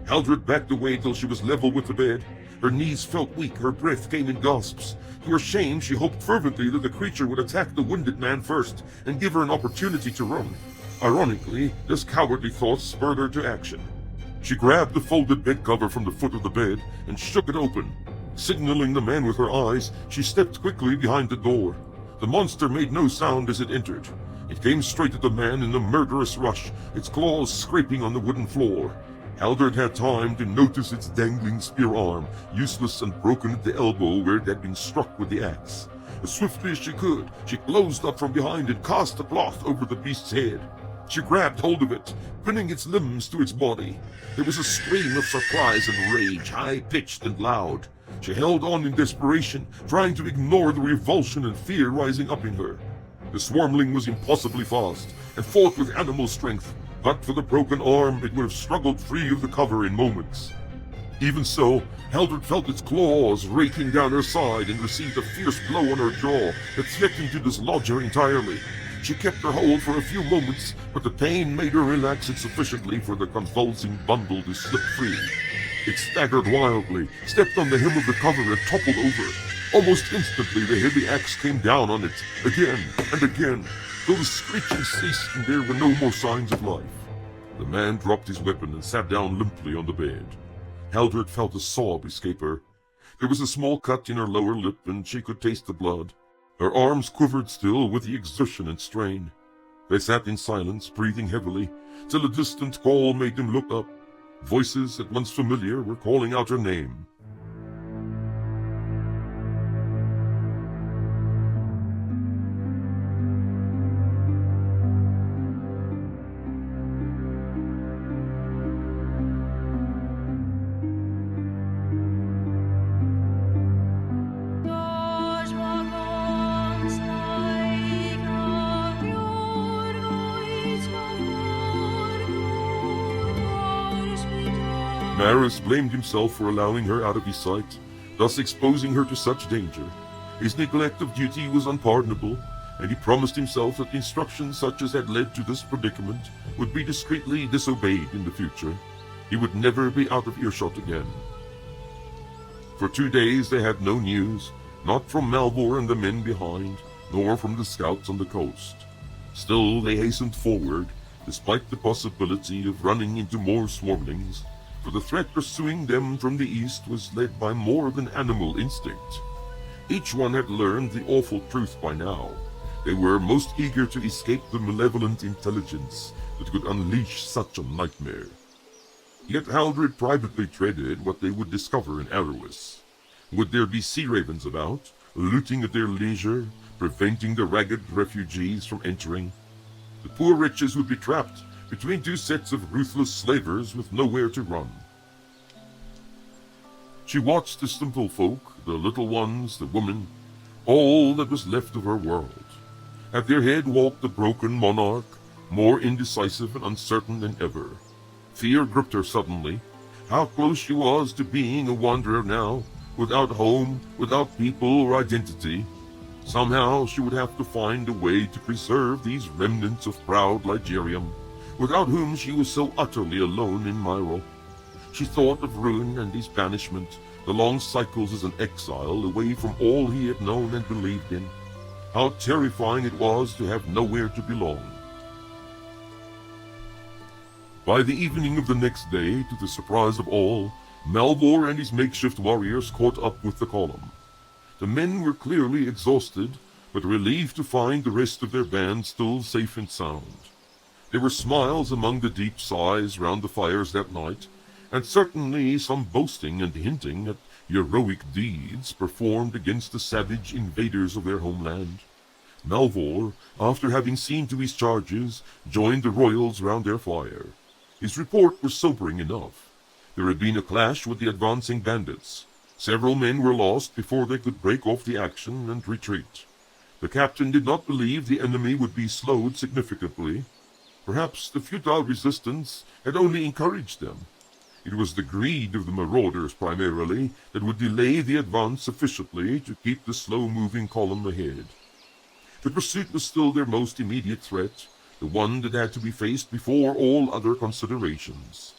A: Haldred backed away till she was level with the bed. Her knees felt weak, her breath came in gasps. To her shame, she hoped fervently that the creature would attack the wounded man first and give her an opportunity to run. Ironically, this cowardly thought spurred her to action. She grabbed the folded bed cover from the foot of the bed and shook it open. Signaling the man with her eyes, she stepped quickly behind the door. The monster made no sound as it entered. It came straight at the man in a murderous rush, its claws scraping on the wooden floor. Haldred had time to notice its dangling spear arm, useless and broken at the elbow where it had been struck with the axe. As swiftly as she could, she closed up from behind and cast the cloth over the beast's head. She grabbed hold of it, pinning its limbs to its body. There was a scream of surprise and rage, high-pitched and loud. She held on in desperation, trying to ignore the revulsion and fear rising up in her. The swarmling was impossibly fast, and fought with animal strength. But for the broken arm, it would have struggled free of the cover in moments. Even so, Haldred felt its claws raking down her side and received a fierce blow on her jaw that threatened to dislodge her entirely. She kept her hold for a few moments, but the pain made her relax it sufficiently for the convulsing bundle to slip free. It staggered wildly, stepped on the hem of the cover and toppled over. Almost instantly the heavy axe came down on it, again and again, though the screeching ceased and there were no more signs of life. The man dropped his weapon and sat down limply on the bed. Haldred felt a sob escape her. There was a small cut in her lower lip and she could taste the blood. Her arms quivered still with the exertion and strain. They sat in silence, breathing heavily, till a distant call made them look up. Voices at once familiar were calling out her name. Maris blamed himself for allowing her out of his sight, thus exposing her to such danger. His neglect of duty was unpardonable, and he promised himself that instructions such as had led to this predicament would be discreetly disobeyed in the future. He would never be out of earshot again. For 2 days they had no news, not from Malvor and the men behind, nor from the scouts on the coast. Still they hastened forward, despite the possibility of running into more swarmlings, for the threat pursuing them from the east was led by more than animal instinct. Each one had learned the awful truth by now. They were most eager to escape the malevolent intelligence that could unleash such a nightmare. Yet Haldred privately dreaded what they would discover in Arowis. Would there be sea ravens about, looting at their leisure, preventing the ragged refugees from entering? The poor wretches would be trapped between two sets of ruthless slavers with nowhere to run. She watched the simple folk, the little ones, the women, all that was left of her world. At their head walked the broken monarch, more indecisive and uncertain than ever. Fear gripped her suddenly. How close she was to being a wanderer now, without home, without people or identity. Somehow she would have to find a way to preserve these remnants of proud Ligerium, without whom she was so utterly alone in Myril. She thought of ruin and his banishment, the long cycles as an exile away from all he had known and believed in. How terrifying it was to have nowhere to belong. By the evening of the next day, to the surprise of all, Malvor and his makeshift warriors caught up with the column. The men were clearly exhausted, but relieved to find the rest of their band still safe and sound. There were smiles among the deep sighs round the fires that night, and certainly some boasting and hinting at heroic deeds performed against the savage invaders of their homeland. Malvor, after having seen to his charges, joined the royals round their fire. His report was sobering enough. There had been a clash with the advancing bandits. Several men were lost before they could break off the action and retreat. The captain did not believe the enemy would be slowed significantly. Perhaps the futile resistance had only encouraged them. It was the greed of the marauders primarily that would delay the advance sufficiently to keep the slow-moving column ahead. The pursuit was still their most immediate threat, the one that had to be faced before all other considerations.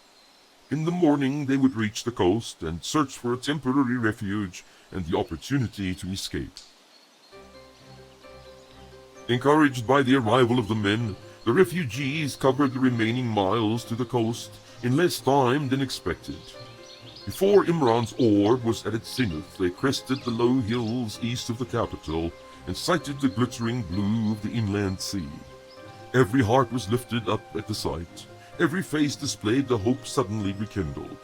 A: In the morning they would reach the coast and search for a temporary refuge and the opportunity to escape. Encouraged by the arrival of the men, the refugees covered the remaining miles to the coast in less time than expected. Before Imran's orb was at its zenith, they crested the low hills east of the capital and sighted the glittering blue of the inland sea. Every heart was lifted up at the sight. Every face displayed the hope suddenly rekindled.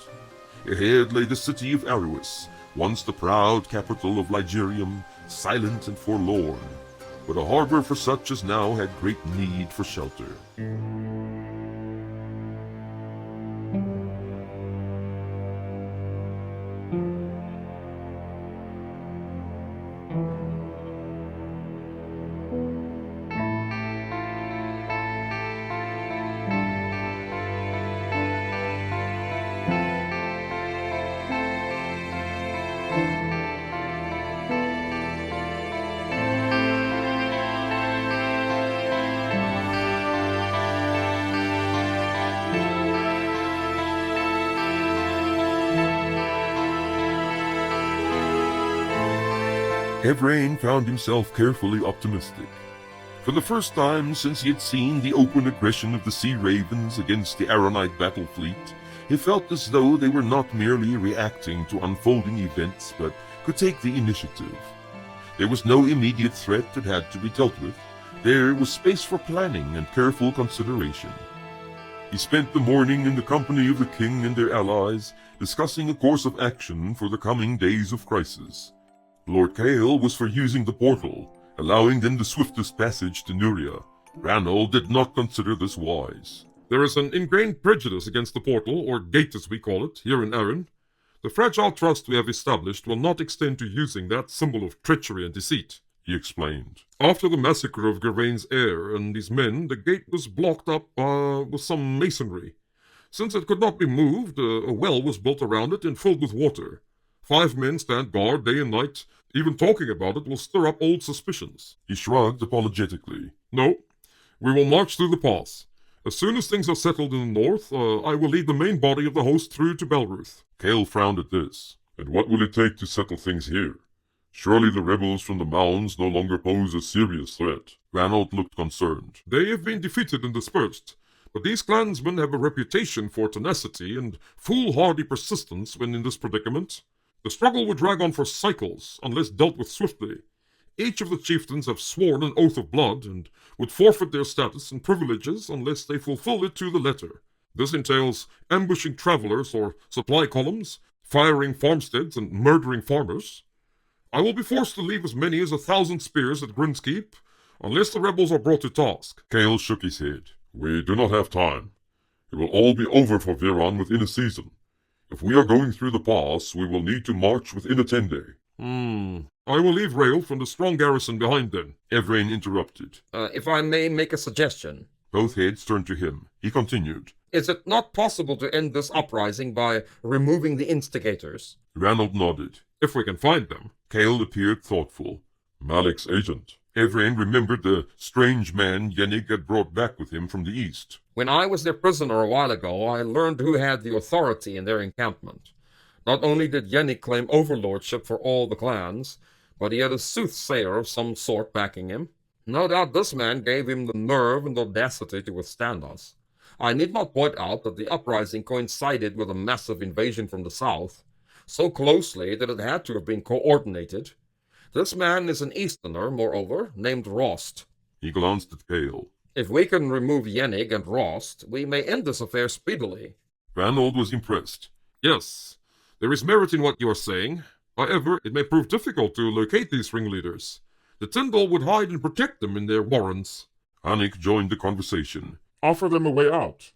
A: Ahead lay the city of Arowis, once the proud capital of Ligerium, silent and forlorn, but a harbor for such as now had great need for shelter. Evrain found himself carefully optimistic. For the first time since he had seen the open aggression of the Sea Ravens against the Aronite battle fleet, he felt as though they were not merely reacting to unfolding events, but could take the initiative. There was no immediate threat that had to be dealt with. There was space for planning and careful consideration. He spent the morning in the company of the king and their allies, discussing a course of action for the coming days of crisis. Lord Kael was for using the portal, allowing them the swiftest passage to Nuria. Ranald did not consider this wise.
C: There is an ingrained prejudice against the portal, or gate as we call it, here in Arran. The fragile trust we have established will not extend to using that symbol of treachery and deceit,
A: he explained.
C: After the massacre of Geraint's heir and his men, the gate was blocked up with some masonry. Since it could not be moved, a well was built around it and filled with water. 5 men stand guard day and night. Even talking about it will stir up old suspicions.
A: He shrugged apologetically.
C: No, we will march through the pass. As soon as things are settled in the north, I will lead the main body of the host through to Belruth.
A: Kael frowned at this. And what will it take to settle things here? Surely the rebels from the mounds no longer pose a serious threat. Ranald looked concerned.
C: They have been defeated and dispersed, but these clansmen have a reputation for tenacity and foolhardy persistence when in this predicament. The struggle would drag on for cycles unless dealt with swiftly. Each of the chieftains have sworn an oath of blood and would forfeit their status and privileges unless they fulfill it to the letter. This entails ambushing travelers or supply columns, firing farmsteads, and murdering farmers. I will be forced to leave as many as 1,000 spears at Grinskeep, unless the rebels are brought to task.
A: Cale shook his head. We do not have time. It will all be over for Viron within a season. If we are going through the pass, we will need to march within a 10 day.
C: I will leave Rail from the strong garrison behind then.
A: Evrain interrupted.
B: If I may make a suggestion.
A: Both heads turned to him. He continued.
B: Is it not possible to end this uprising by removing the instigators?
A: Ranald nodded.
C: If we can find them.
A: Cale appeared thoughtful. Malik's agent. Evrain remembered the strange man Yennig had brought back with him from the east.
B: When I was their prisoner a while ago, I learned who had the authority in their encampment. Not only did Yennig claim overlordship for all the clans, but he had a soothsayer of some sort backing him. No doubt this man gave him the nerve and audacity to withstand us. I need not point out that the uprising coincided with a massive invasion from the south, so closely that it had to have been coordinated. This man is an Easterner, moreover, named Rost.
A: He glanced at Cale.
B: If we can remove Yennig and Rost, we may end this affair speedily.
A: Ranald was impressed.
C: Yes, there is merit in what you are saying. However, it may prove difficult to locate these ringleaders. The Tyndall would hide and protect them in their warrens.
A: Anik joined the conversation.
D: Offer them a way out.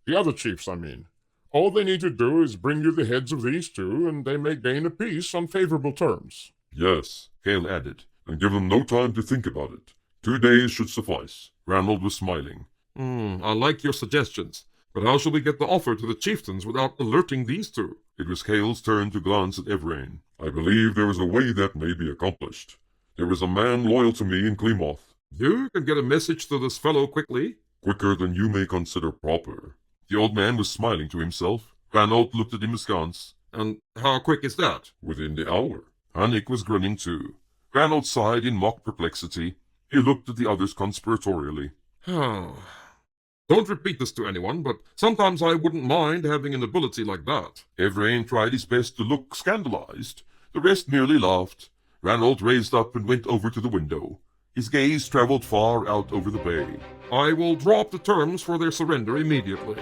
D: The other chiefs, I mean. All they need to do is bring you the heads of these two, and they may gain a peace on favorable terms.
A: Yes, Cale added, and give them no time to think about it. 2 days should suffice. Ranald was smiling.
C: I like your suggestions, but how shall we get the offer to the chieftains without alerting these two?
A: It was Cale's turn to glance at Evrain. I believe there is a way that may be accomplished. There is a man loyal to me in Klimoth.
C: You can get a message to this fellow quickly.
A: Quicker than you may consider proper. The old man was smiling to himself. Ranald looked at him askance.
C: And how quick is that?
A: Within the hour. Anik was grinning too. Ranald sighed in mock perplexity. He looked at the others conspiratorially.
C: Don't repeat this to anyone, but sometimes I wouldn't mind having an ability like that.
A: Evrain tried his best to look scandalized. The rest merely laughed. Ranald raised up and went over to the window. His gaze traveled far out over the bay.
C: I will draw up the terms for their surrender immediately.